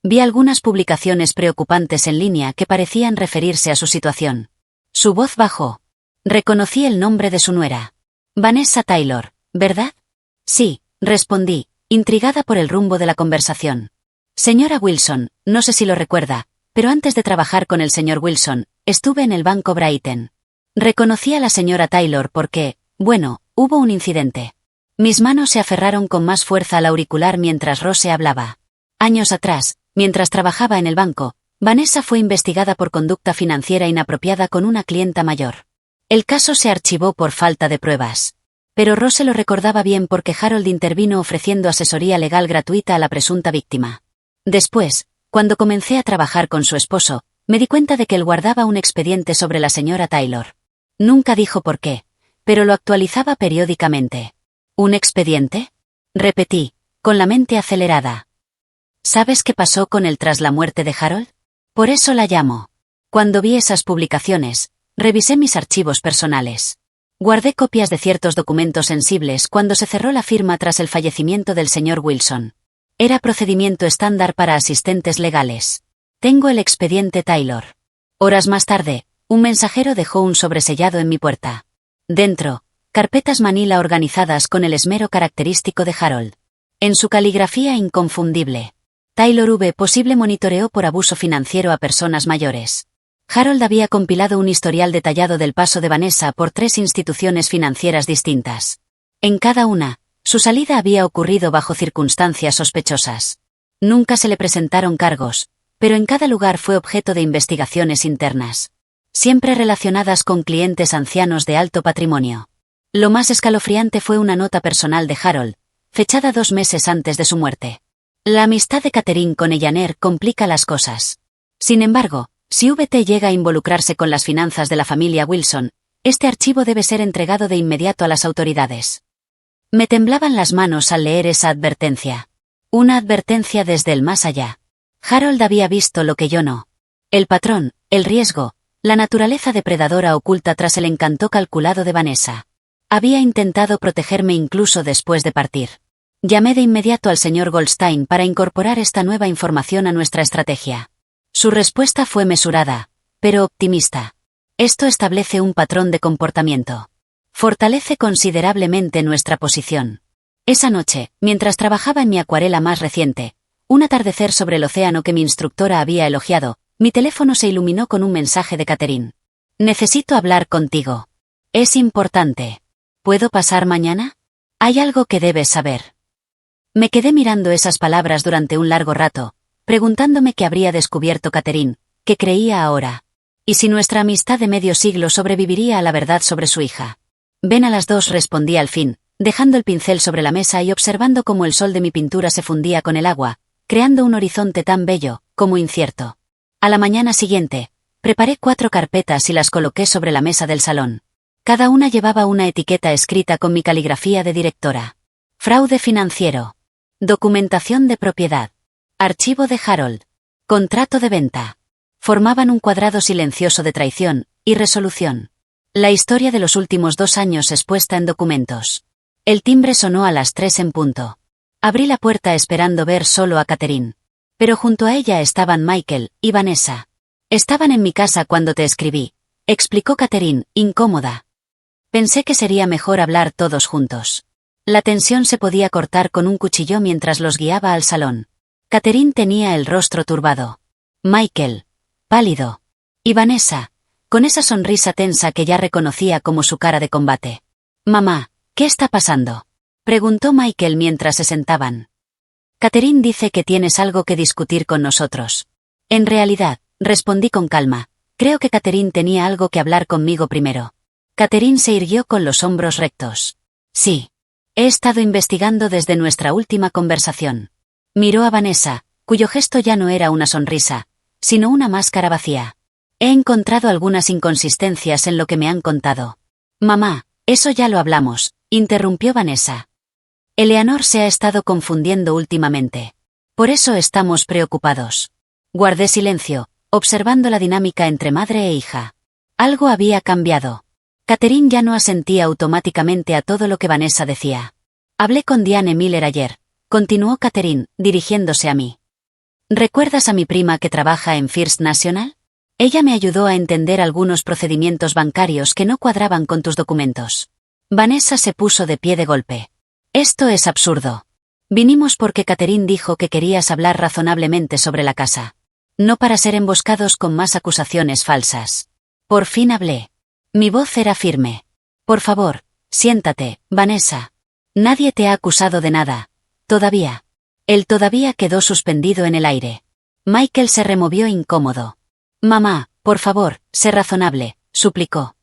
Vi algunas publicaciones preocupantes en línea que parecían referirse a su situación. Su voz bajó. Reconocí el nombre de su nuera. Vanessa Taylor, ¿verdad? Sí, respondí, intrigada por el rumbo de la conversación. Señora Wilson, no sé si lo recuerda, pero antes de trabajar con el señor Wilson, estuve en el Banco Brighton. Reconocí a la señora Taylor porque, bueno, hubo un incidente. Mis manos se aferraron con más fuerza al auricular mientras Rose hablaba. Años atrás, mientras trabajaba en el banco, Vanessa fue investigada por conducta financiera inapropiada con una clienta mayor. El caso se archivó por falta de pruebas. Pero Rose lo recordaba bien porque Harold intervino ofreciendo asesoría legal gratuita a la presunta víctima. Después, cuando comencé a trabajar con su esposo, me di cuenta de que él guardaba un expediente sobre la señora Taylor. Nunca dijo por qué, pero lo actualizaba periódicamente. ¿Un expediente? Repetí, con la mente acelerada. ¿Sabes qué pasó con él tras la muerte de Harold? Por eso la llamo. Cuando vi esas publicaciones, revisé mis archivos personales. Guardé copias de ciertos documentos sensibles cuando se cerró la firma tras el fallecimiento del señor Wilson. Era procedimiento estándar para asistentes legales. Tengo el expediente Taylor. Horas más tarde, un mensajero dejó un sobresellado en mi puerta. Dentro, carpetas manila organizadas con el esmero característico de Harold. En su caligrafía inconfundible. Taylor V. Posible monitoreo por abuso financiero a personas mayores. Harold había compilado un historial detallado del paso de Vanessa por 3 instituciones financieras distintas. En cada una, su salida había ocurrido bajo circunstancias sospechosas. Nunca se le presentaron cargos, pero en cada lugar fue objeto de investigaciones internas. Siempre relacionadas con clientes ancianos de alto patrimonio. Lo más escalofriante fue una nota personal de Harold, fechada 2 meses antes de su muerte. La amistad de Catherine con Ellaner complica las cosas. Sin embargo, si VT llega a involucrarse con las finanzas de la familia Wilson, este archivo debe ser entregado de inmediato a las autoridades. Me temblaban las manos al leer esa advertencia. Una advertencia desde el más allá. Harold había visto lo que yo no. El patrón, el riesgo, la naturaleza depredadora oculta tras el encanto calculado de Vanessa. Había intentado protegerme incluso después de partir. Llamé de inmediato al señor Goldstein para incorporar esta nueva información a nuestra estrategia. Su respuesta fue mesurada, pero optimista. Esto establece un patrón de comportamiento. Fortalece considerablemente nuestra posición. Esa noche, mientras trabajaba en mi acuarela más reciente, un atardecer sobre el océano que mi instructora había elogiado, mi teléfono se iluminó con un mensaje de Catherine. Necesito hablar contigo. Es importante. ¿Puedo pasar mañana? Hay algo que debes saber. Me quedé mirando esas palabras durante un largo rato, preguntándome qué habría descubierto Catherine, que creía ahora. Y si nuestra amistad de medio siglo sobreviviría a la verdad sobre su hija. Ven a las 2, respondí al fin, dejando el pincel sobre la mesa y observando cómo el sol de mi pintura se fundía con el agua, creando un horizonte tan bello, como incierto. A la mañana siguiente, preparé 4 carpetas y las coloqué sobre la mesa del salón. Cada una llevaba una etiqueta escrita con mi caligrafía de directora. Fraude financiero. Documentación de propiedad. Archivo de Harold. Contrato de venta. Formaban un cuadrado silencioso de traición y resolución. La historia de los últimos 2 años expuesta en documentos. El timbre sonó a las 3 en punto. Abrí la puerta esperando ver solo a Catherine. Pero junto a ella estaban Michael y Vanessa. Estaban en mi casa cuando te escribí, explicó Catherine, incómoda. Pensé que sería mejor hablar todos juntos. La tensión se podía cortar con un cuchillo mientras los guiaba al salón. Catherine tenía el rostro turbado. Michael, pálido. Y Vanessa, con esa sonrisa tensa que ya reconocía como su cara de combate. Mamá, ¿qué está pasando?, preguntó Michael mientras se sentaban. Catherine dice que tienes algo que discutir con nosotros. En realidad, respondí con calma, creo que Catherine tenía algo que hablar conmigo primero. Catherine se irguió con los hombros rectos. Sí. He estado investigando desde nuestra última conversación. Miró a Vanessa, cuyo gesto ya no era una sonrisa, sino una máscara vacía. He encontrado algunas inconsistencias en lo que me han contado. Mamá, eso ya lo hablamos, interrumpió Vanessa. Eleanor se ha estado confundiendo últimamente. Por eso estamos preocupados. Guardé silencio, observando la dinámica entre madre e hija. Algo había cambiado. Catherine ya no asentía automáticamente a todo lo que Vanessa decía. Hablé con Diane Miller ayer, continuó Catherine, dirigiéndose a mí. ¿Recuerdas a mi prima que trabaja en First National? Ella me ayudó a entender algunos procedimientos bancarios que no cuadraban con tus documentos. Vanessa se puso de pie de golpe. Esto es absurdo. Vinimos porque Catherine dijo que querías hablar razonablemente sobre la casa. No para ser emboscados con más acusaciones falsas. Por fin hablé. Mi voz era firme. Por favor, siéntate, Vanessa. Nadie te ha acusado de nada. Todavía. El todavía quedó suspendido en el aire. Michael se removió incómodo. Mamá, por favor, sé razonable, suplicó.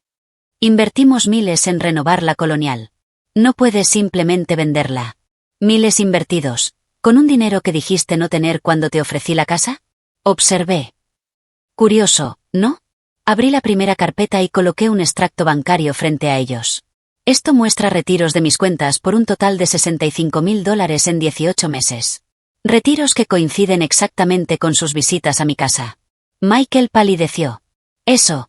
Invertimos miles en renovar la Colonial. No puedes simplemente venderla. Miles invertidos, ¿con un dinero que dijiste no tener cuando te ofrecí la casa? Observé. Curioso, ¿no? Abrí la primera carpeta y coloqué un extracto bancario frente a ellos. Esto muestra retiros de mis cuentas por un total de $65,000 en 18 meses. Retiros que coinciden exactamente con sus visitas a mi casa. Michael palideció. Eso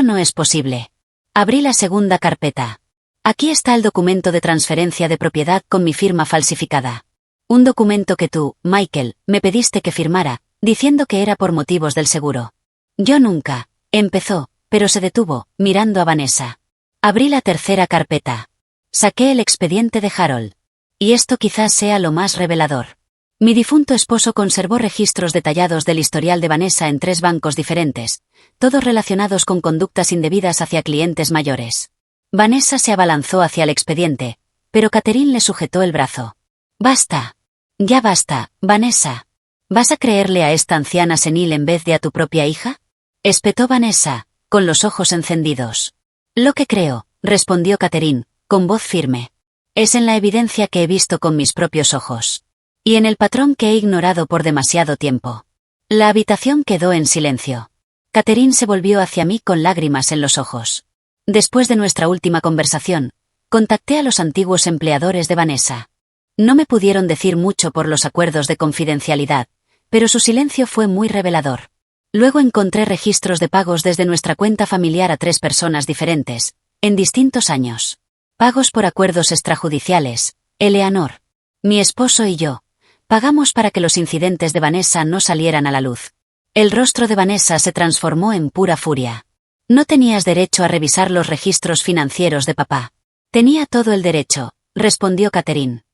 no es posible. Abrí la segunda carpeta. Aquí está el documento de transferencia de propiedad con mi firma falsificada. Un documento que tú, Michael, me pediste que firmara, diciendo que era por motivos del seguro. Yo nunca, empezó, pero se detuvo, mirando a Vanessa. Abrí la tercera carpeta. Saqué el expediente de Harold. Y esto quizás sea lo más revelador. Mi difunto esposo conservó registros detallados del historial de Vanessa en 3 bancos diferentes, todos relacionados con conductas indebidas hacia clientes mayores. Vanessa se abalanzó hacia el expediente, pero Catherine le sujetó el brazo. Basta. Ya basta, Vanessa. ¿Vas a creerle a esta anciana senil en vez de a tu propia hija? Espetó Vanessa, con los ojos encendidos. Lo que creo, respondió Catherine, con voz firme. Es en la evidencia que he visto con mis propios ojos. Y en el patrón que he ignorado por demasiado tiempo. La habitación quedó en silencio. Catherine se volvió hacia mí con lágrimas en los ojos. Después de nuestra última conversación, contacté a los antiguos empleadores de Vanessa. No me pudieron decir mucho por los acuerdos de confidencialidad, pero su silencio fue muy revelador. Luego encontré registros de pagos desde nuestra cuenta familiar a 3 personas diferentes, en distintos años. Pagos por acuerdos extrajudiciales. Eleanor, mi esposo y yo, pagamos para que los incidentes de Vanessa no salieran a la luz. El rostro de Vanessa se transformó en pura furia. No tenías derecho a revisar los registros financieros de papá. Tenía todo el derecho, respondió Catherine.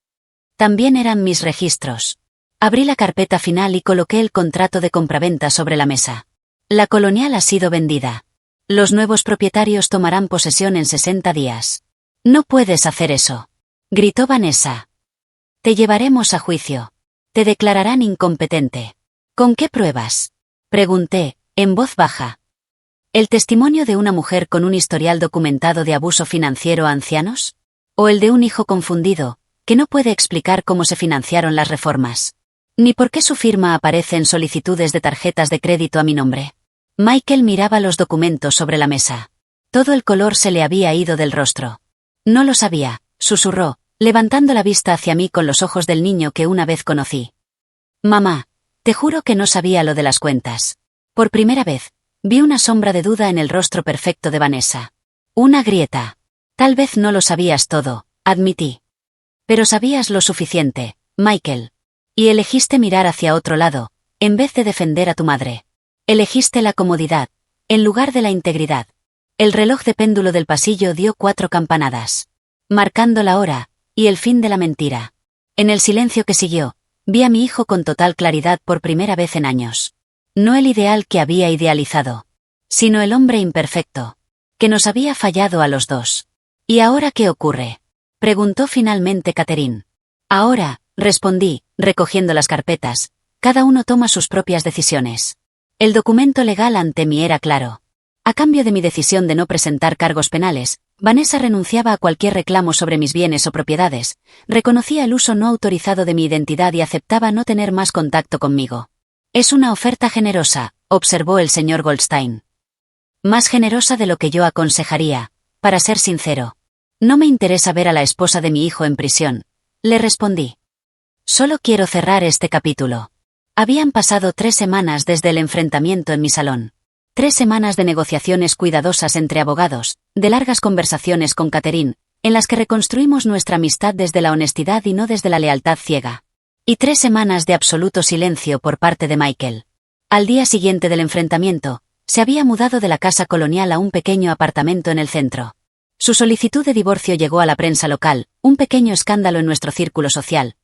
También eran mis registros. Abrí la carpeta final y coloqué el contrato de compraventa sobre la mesa. La Colonial ha sido vendida. Los nuevos propietarios tomarán posesión en 60 días. No puedes hacer eso, gritó Vanessa. Te llevaremos a juicio. Te declararán incompetente. ¿Con qué pruebas?, pregunté, en voz baja. ¿El testimonio de una mujer con un historial documentado de abuso financiero a ancianos? ¿O el de un hijo confundido, que no puede explicar cómo se financiaron las reformas? Ni por qué su firma aparece en solicitudes de tarjetas de crédito a mi nombre. Michael miraba los documentos sobre la mesa. Todo el color se le había ido del rostro. No lo sabía, susurró, levantando la vista hacia mí con los ojos del niño que una vez conocí. Mamá, Te juro que no sabía lo de las cuentas. Por primera vez, vi una sombra de duda en el rostro perfecto de Vanessa. Una grieta. Tal vez no lo sabías todo, admití. Pero sabías lo suficiente, Michael. Y elegiste mirar hacia otro lado, en vez de defender a tu madre. Elegiste la comodidad, en lugar de la integridad. El reloj de péndulo del pasillo dio 4 campanadas, marcando la hora, y el fin de la mentira. En el silencio que siguió, vi a mi hijo con total claridad por primera vez en años. No el ideal que había idealizado, sino el hombre imperfecto, que nos había fallado a los dos. ¿Y ahora qué ocurre?, preguntó finalmente Catherine. Ahora, respondí, recogiendo las carpetas, cada uno toma sus propias decisiones. El documento legal ante mí era claro. A cambio de mi decisión de no presentar cargos penales, Vanessa renunciaba a cualquier reclamo sobre mis bienes o propiedades, reconocía el uso no autorizado de mi identidad y aceptaba no tener más contacto conmigo. Es una oferta generosa, observó el señor Goldstein. Más generosa de lo que yo aconsejaría, para ser sincero. No me interesa ver a la esposa de mi hijo en prisión, le respondí. Solo quiero cerrar este capítulo. Habían pasado 3 semanas desde el enfrentamiento en mi salón. 3 semanas de negociaciones cuidadosas entre abogados, de largas conversaciones con Catherine, en las que reconstruimos nuestra amistad desde la honestidad y no desde la lealtad ciega. Y 3 semanas de absoluto silencio por parte de Michael. Al día siguiente del enfrentamiento, se había mudado de la casa colonial a un pequeño apartamento en el centro. Su solicitud de divorcio llegó a la prensa local, un pequeño escándalo en nuestro círculo social,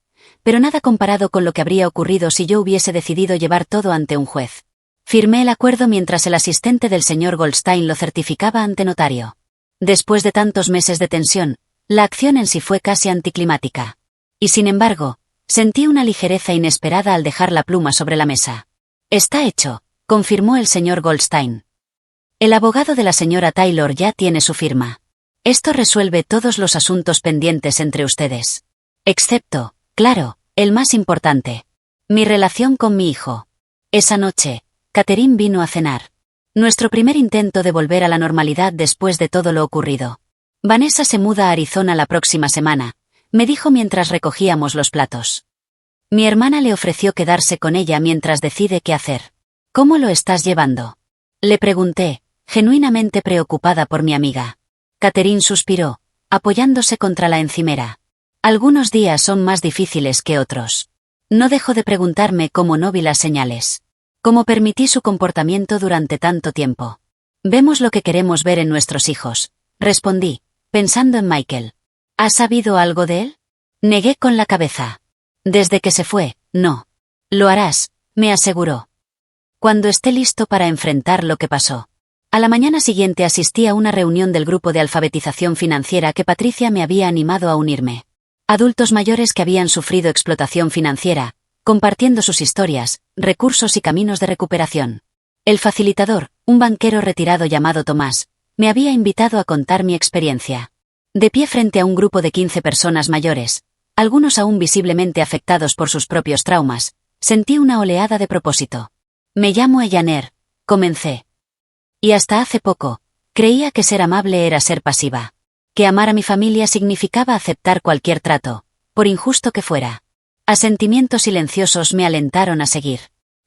pero nada comparado con lo que habría ocurrido si yo hubiese decidido llevar todo ante un juez. Firmé el acuerdo mientras el asistente del señor Goldstein lo certificaba ante notario. Después de tantos meses de tensión, la acción en sí fue casi anticlimática. Y sin embargo, sentí una ligereza inesperada al dejar la pluma sobre la mesa. Está hecho, confirmó el señor Goldstein. El abogado de la señora Taylor ya tiene su firma. Esto resuelve todos los asuntos pendientes entre ustedes. Excepto, claro, el más importante. Mi relación con mi hijo. Esa noche, Catherine vino a cenar. Nuestro primer intento de volver a la normalidad después de todo lo ocurrido. Vanessa se muda a Arizona la próxima semana, me dijo mientras recogíamos los platos. Mi hermana le ofreció quedarse con ella mientras decide qué hacer. ¿Cómo lo estás llevando?, le pregunté, genuinamente preocupada por mi amiga. Catherine suspiró, apoyándose contra la encimera. Algunos días son más difíciles que otros. No dejo de preguntarme cómo no vi las señales. ¿Cómo permití su comportamiento durante tanto tiempo? Vemos lo que queremos ver en nuestros hijos, respondí, pensando en Michael. ¿Has sabido algo de él? Negué con la cabeza. Desde que se fue, no. Lo harás, me aseguró. Cuando esté listo para enfrentar lo que pasó. A la mañana siguiente asistí a una reunión del grupo de alfabetización financiera que Patricia me había animado a unirme. Adultos mayores que habían sufrido explotación financiera, compartiendo sus historias, recursos y caminos de recuperación. El facilitador, un banquero retirado llamado Tomás, me había invitado a contar mi experiencia. De pie frente a un grupo de 15 personas mayores, algunos aún visiblemente afectados por sus propios traumas, sentí una oleada de propósito. Me llamo Eleanor, comencé. Y hasta hace poco, creía que ser amable era ser pasiva. Que amar a mi familia significaba aceptar cualquier trato, por injusto que fuera. Asentimientos silenciosos me alentaron a seguir.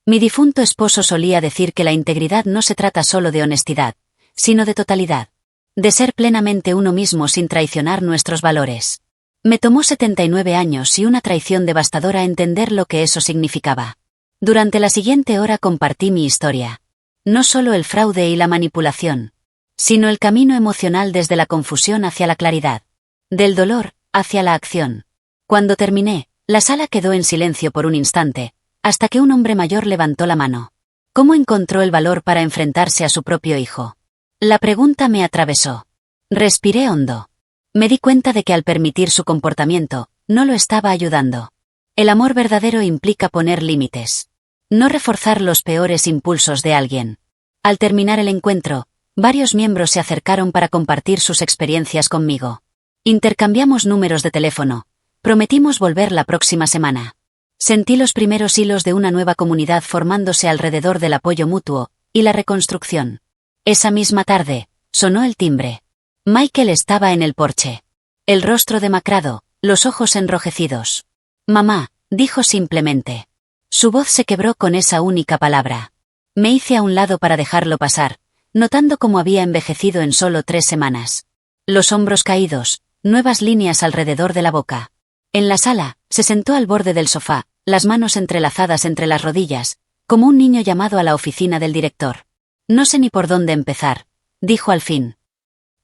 Mi difunto esposo solía decir que la integridad no se trata solo de honestidad, sino de totalidad. De ser plenamente uno mismo sin traicionar nuestros valores. Me tomó 79 años y una traición devastadora entender lo que eso significaba. Durante la siguiente hora compartí mi historia. No solo el fraude y la manipulación, sino el camino emocional desde la confusión hacia la claridad. Del dolor, hacia la acción. Cuando terminé, la sala quedó en silencio por un instante, hasta que un hombre mayor levantó la mano. ¿Cómo encontró el valor para enfrentarse a su propio hijo? La pregunta me atravesó. Respiré hondo. Me di cuenta de que al permitir su comportamiento, no lo estaba ayudando. El amor verdadero implica poner límites. No reforzar los peores impulsos de alguien. Al terminar el encuentro, varios miembros se acercaron para compartir sus experiencias conmigo. Intercambiamos números de teléfono. Prometimos volver la próxima semana. Sentí los primeros hilos de una nueva comunidad formándose alrededor del apoyo mutuo y la reconstrucción. Esa misma tarde, sonó el timbre. Michael estaba en el porche. El rostro demacrado, los ojos enrojecidos. Mamá, dijo simplemente. Su voz se quebró con esa única palabra. Me hice a un lado para dejarlo pasar, notando cómo había envejecido en solo 3 semanas. Los hombros caídos, nuevas líneas alrededor de la boca. En la sala, se sentó al borde del sofá, las manos entrelazadas entre las rodillas, como un niño llamado a la oficina del director. No sé ni por dónde empezar, dijo al fin.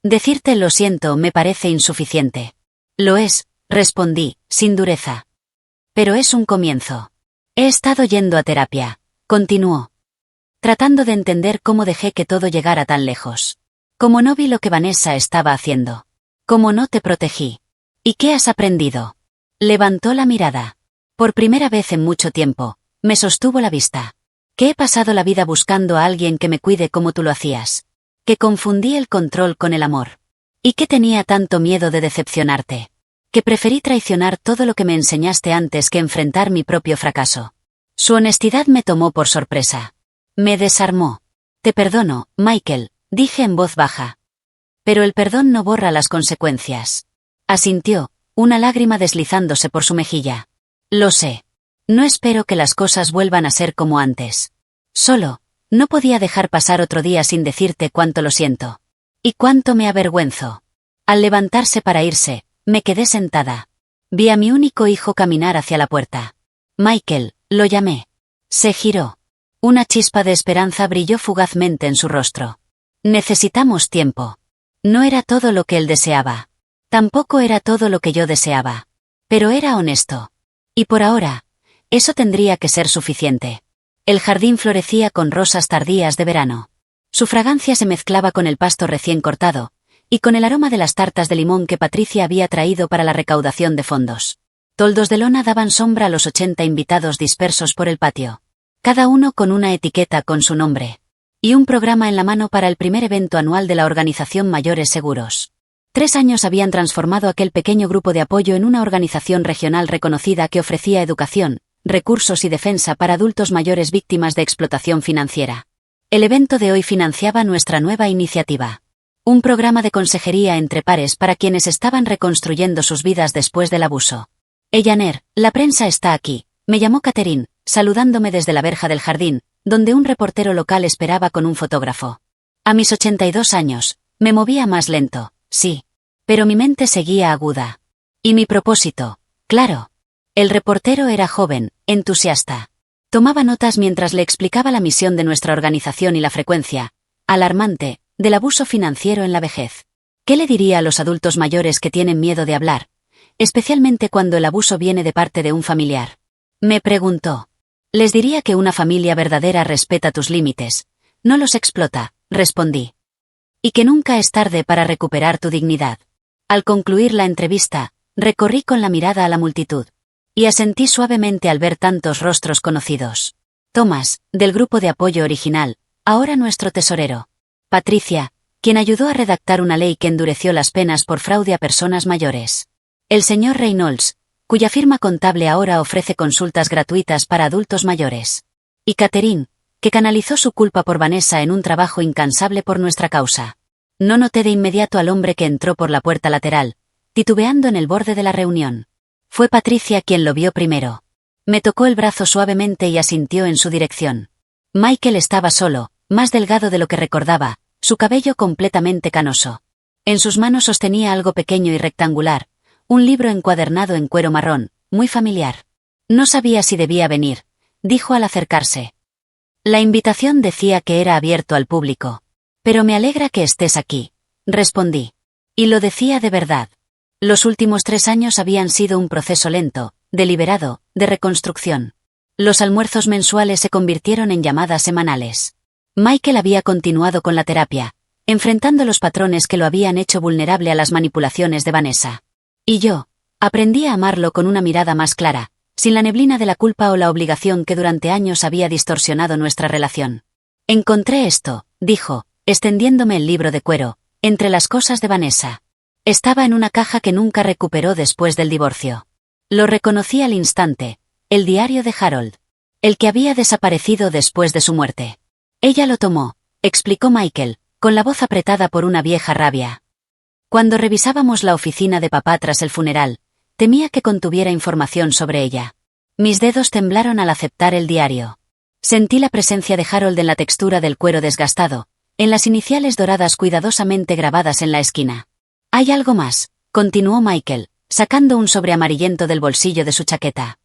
Decirte lo siento me parece insuficiente. Lo es, respondí, sin dureza. Pero es un comienzo. He estado yendo a terapia, continuó. Tratando de entender cómo dejé que todo llegara tan lejos. Cómo no vi lo que Vanessa estaba haciendo. Cómo no te protegí. ¿Y qué has aprendido? Levantó la mirada. Por primera vez en mucho tiempo, me sostuvo la vista. Que he pasado la vida buscando a alguien que me cuide como tú lo hacías. Que confundí el control con el amor. Y que tenía tanto miedo de decepcionarte. Que preferí traicionar todo lo que me enseñaste antes que enfrentar mi propio fracaso. Su honestidad me tomó por sorpresa. Me desarmó. Te perdono, Michael, dije en voz baja. Pero el perdón no borra las consecuencias. Asintió, una lágrima deslizándose por su mejilla. Lo sé. No espero que las cosas vuelvan a ser como antes. Solo, no podía dejar pasar otro día sin decirte cuánto lo siento. Y cuánto me avergüenzo. Al levantarse para irse, me quedé sentada. Vi a mi único hijo caminar hacia la puerta. Michael, lo llamé. Se giró. Una chispa de esperanza brilló fugazmente en su rostro. Necesitamos tiempo. No era todo lo que él deseaba. Tampoco era todo lo que yo deseaba. Pero era honesto. Y por ahora, eso tendría que ser suficiente. El jardín florecía con rosas tardías de verano. Su fragancia se mezclaba con el pasto recién cortado, y con el aroma de las tartas de limón que Patricia había traído para la recaudación de fondos. Toldos de lona daban sombra a los 80 invitados dispersos por el patio. Cada uno con una etiqueta con su nombre. Y un programa en la mano para el primer evento anual de la organización Mayores Seguros. 3 años habían transformado aquel pequeño grupo de apoyo en una organización regional reconocida que ofrecía educación, recursos y defensa para adultos mayores víctimas de explotación financiera. El evento de hoy financiaba nuestra nueva iniciativa. Un programa de consejería entre pares para quienes estaban reconstruyendo sus vidas después del abuso. Ellaner, la prensa está aquí, me llamó Catherine, saludándome desde la verja del jardín, donde un reportero local esperaba con un fotógrafo. A mis 82 años, me movía más lento, sí. Pero mi mente seguía aguda. Y mi propósito, claro. El reportero era joven, entusiasta. Tomaba notas mientras le explicaba la misión de nuestra organización y la frecuencia, alarmante, del abuso financiero en la vejez. ¿Qué le diría a los adultos mayores que tienen miedo de hablar, especialmente cuando el abuso viene de parte de un familiar? Me preguntó. Les diría que una familia verdadera respeta tus límites, no los explota, respondí. Y que nunca es tarde para recuperar tu dignidad. Al concluir la entrevista, recorrí con la mirada a la multitud. Y asentí suavemente al ver tantos rostros conocidos. Thomas, del grupo de apoyo original, ahora nuestro tesorero. Patricia, quien ayudó a redactar una ley que endureció las penas por fraude a personas mayores. El señor Reynolds, cuya firma contable ahora ofrece consultas gratuitas para adultos mayores. Y Catherine, que canalizó su culpa por Vanessa en un trabajo incansable por nuestra causa. No noté de inmediato al hombre que entró por la puerta lateral, titubeando en el borde de la reunión. Fue Patricia quien lo vio primero. Me tocó el brazo suavemente y asintió en su dirección. Michael estaba solo, más delgado de lo que recordaba, su cabello completamente canoso. En sus manos sostenía algo pequeño y rectangular, un libro encuadernado en cuero marrón, muy familiar. No sabía si debía venir, dijo al acercarse. La invitación decía que era abierto al público. Pero me alegra que estés aquí, respondí. Y lo decía de verdad. Los últimos 3 años habían sido un proceso lento, deliberado, de reconstrucción. Los almuerzos mensuales se convirtieron en llamadas semanales. Michael había continuado con la terapia, enfrentando los patrones que lo habían hecho vulnerable a las manipulaciones de Vanessa. Y yo, aprendí a amarlo con una mirada más clara, sin la neblina de la culpa o la obligación que durante años había distorsionado nuestra relación. Encontré esto, dijo, extendiéndome el libro de cuero, entre las cosas de Vanessa. Estaba en una caja que nunca recuperó después del divorcio. Lo reconocí al instante, el diario de Harold. El que había desaparecido después de su muerte. Ella lo tomó, explicó Michael, con la voz apretada por una vieja rabia. Cuando revisábamos la oficina de papá tras el funeral, temía que contuviera información sobre ella. Mis dedos temblaron al aceptar el diario. Sentí la presencia de Harold en la textura del cuero desgastado, en las iniciales doradas cuidadosamente grabadas en la esquina. «Hay algo más», continuó Michael, sacando un sobre amarillento del bolsillo de su chaqueta.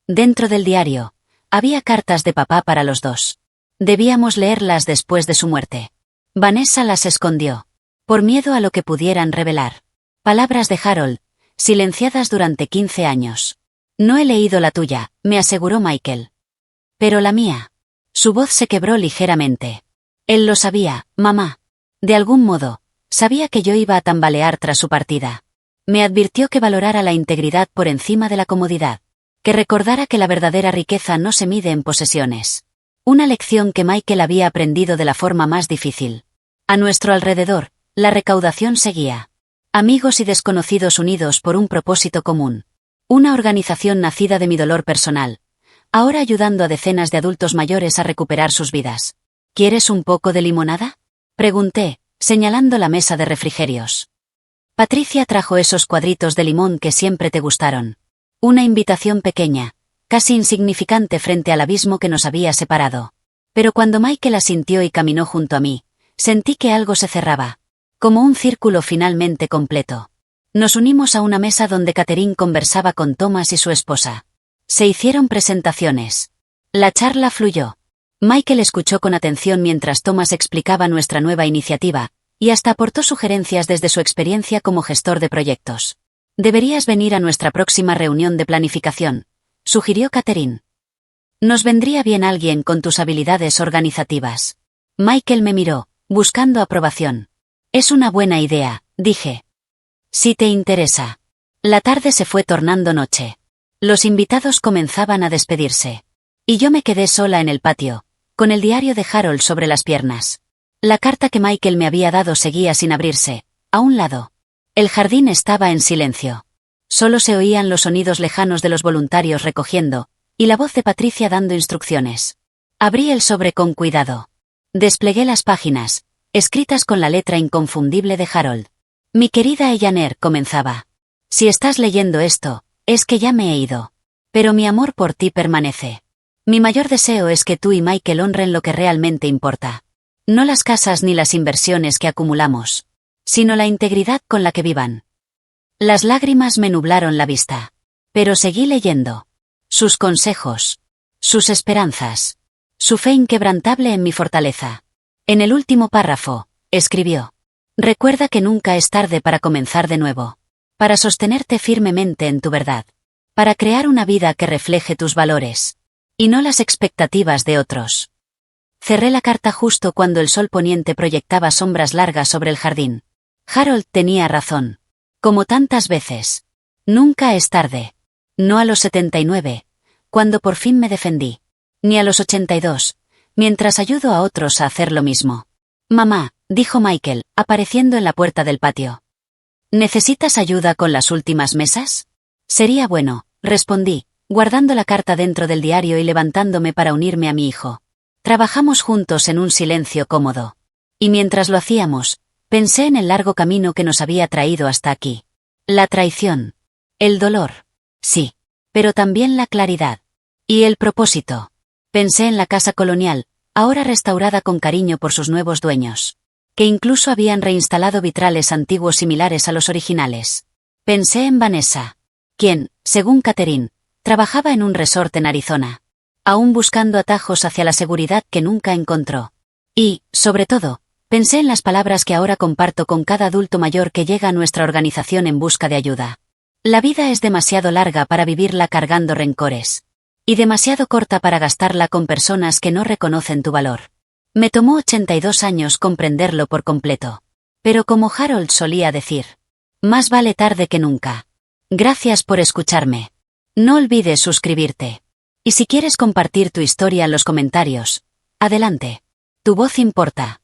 Dentro del diario, había cartas de papá para los dos. Debíamos leerlas después de su muerte. Vanessa las escondió, por miedo a lo que pudieran revelar. Palabras de Harold, silenciadas durante 15 años. «No he leído la tuya», me aseguró Michael. «Pero la mía». Su voz se quebró ligeramente. Él lo sabía, mamá. De algún modo, sabía que yo iba a tambalear tras su partida. Me advirtió que valorara la integridad por encima de la comodidad. Que recordara que la verdadera riqueza no se mide en posesiones. Una lección que Michael había aprendido de la forma más difícil. A nuestro alrededor, la recaudación seguía. Amigos y desconocidos unidos por un propósito común. Una organización nacida de mi dolor personal. Ahora ayudando a decenas de adultos mayores a recuperar sus vidas. ¿Quieres un poco de limonada?, pregunté, señalando la mesa de refrigerios. Patricia trajo esos cuadritos de limón que siempre te gustaron. Una invitación pequeña, casi insignificante frente al abismo que nos había separado. Pero cuando Michael asintió y caminó junto a mí, sentí que algo se cerraba. Como un círculo finalmente completo. Nos unimos a una mesa donde Catherine conversaba con Thomas y su esposa. Se hicieron presentaciones. La charla fluyó. Michael escuchó con atención mientras Thomas explicaba nuestra nueva iniciativa, y hasta aportó sugerencias desde su experiencia como gestor de proyectos. «Deberías venir a nuestra próxima reunión de planificación», sugirió Catherine. «Nos vendría bien alguien con tus habilidades organizativas». Michael me miró, buscando aprobación. «Es una buena idea», dije. «Si te interesa». La tarde se fue tornando noche. Los invitados comenzaban a despedirse. Y yo me quedé sola en el patio, con el diario de Harold sobre las piernas. La carta que Michael me había dado seguía sin abrirse, a un lado. El jardín estaba en silencio. Solo se oían los sonidos lejanos de los voluntarios recogiendo, y la voz de Patricia dando instrucciones. Abrí el sobre con cuidado. Desplegué las páginas, escritas con la letra inconfundible de Harold. «Mi querida Eleanor», comenzaba. «Si estás leyendo esto, es que ya me he ido. Pero mi amor por ti permanece. Mi mayor deseo es que tú y Michael honren lo que realmente importa. No las casas ni las inversiones que acumulamos, sino la integridad con la que vivan». Las lágrimas me nublaron la vista. Pero seguí leyendo. Sus consejos. Sus esperanzas. Su fe inquebrantable en mi fortaleza. En el último párrafo, escribió: «Recuerda que nunca es tarde para comenzar de nuevo. Para sostenerte firmemente en tu verdad. Para crear una vida que refleje tus valores. Y no las expectativas de otros». Cerré la carta justo cuando el sol poniente proyectaba sombras largas sobre el jardín. Harold tenía razón. Como tantas veces. Nunca es tarde. No a los 79, cuando por fin me defendí. Ni a los 82, mientras ayudo a otros a hacer lo mismo. «Mamá», dijo Michael, apareciendo en la puerta del patio. «¿Necesitas ayuda con las últimas mesas?» «Sería bueno», respondí, guardando la carta dentro del diario y levantándome para unirme a mi hijo. Trabajamos juntos en un silencio cómodo. Y mientras lo hacíamos, pensé en el largo camino que nos había traído hasta aquí. La traición. El dolor. Sí. Pero también la claridad. Y el propósito. Pensé en la casa colonial, ahora restaurada con cariño por sus nuevos dueños. Que incluso habían reinstalado vitrales antiguos similares a los originales. Pensé en Vanessa. Quien, según Catherine, trabajaba en un resort en Arizona. Aún buscando atajos hacia la seguridad que nunca encontró. Y, sobre todo, pensé en las palabras que ahora comparto con cada adulto mayor que llega a nuestra organización en busca de ayuda. La vida es demasiado larga para vivirla cargando rencores. Y demasiado corta para gastarla con personas que no reconocen tu valor. Me tomó 82 años comprenderlo por completo. Pero como Harold solía decir, más vale tarde que nunca. Gracias por escucharme. No olvides suscribirte. Y si quieres compartir tu historia en los comentarios, adelante. Tu voz importa.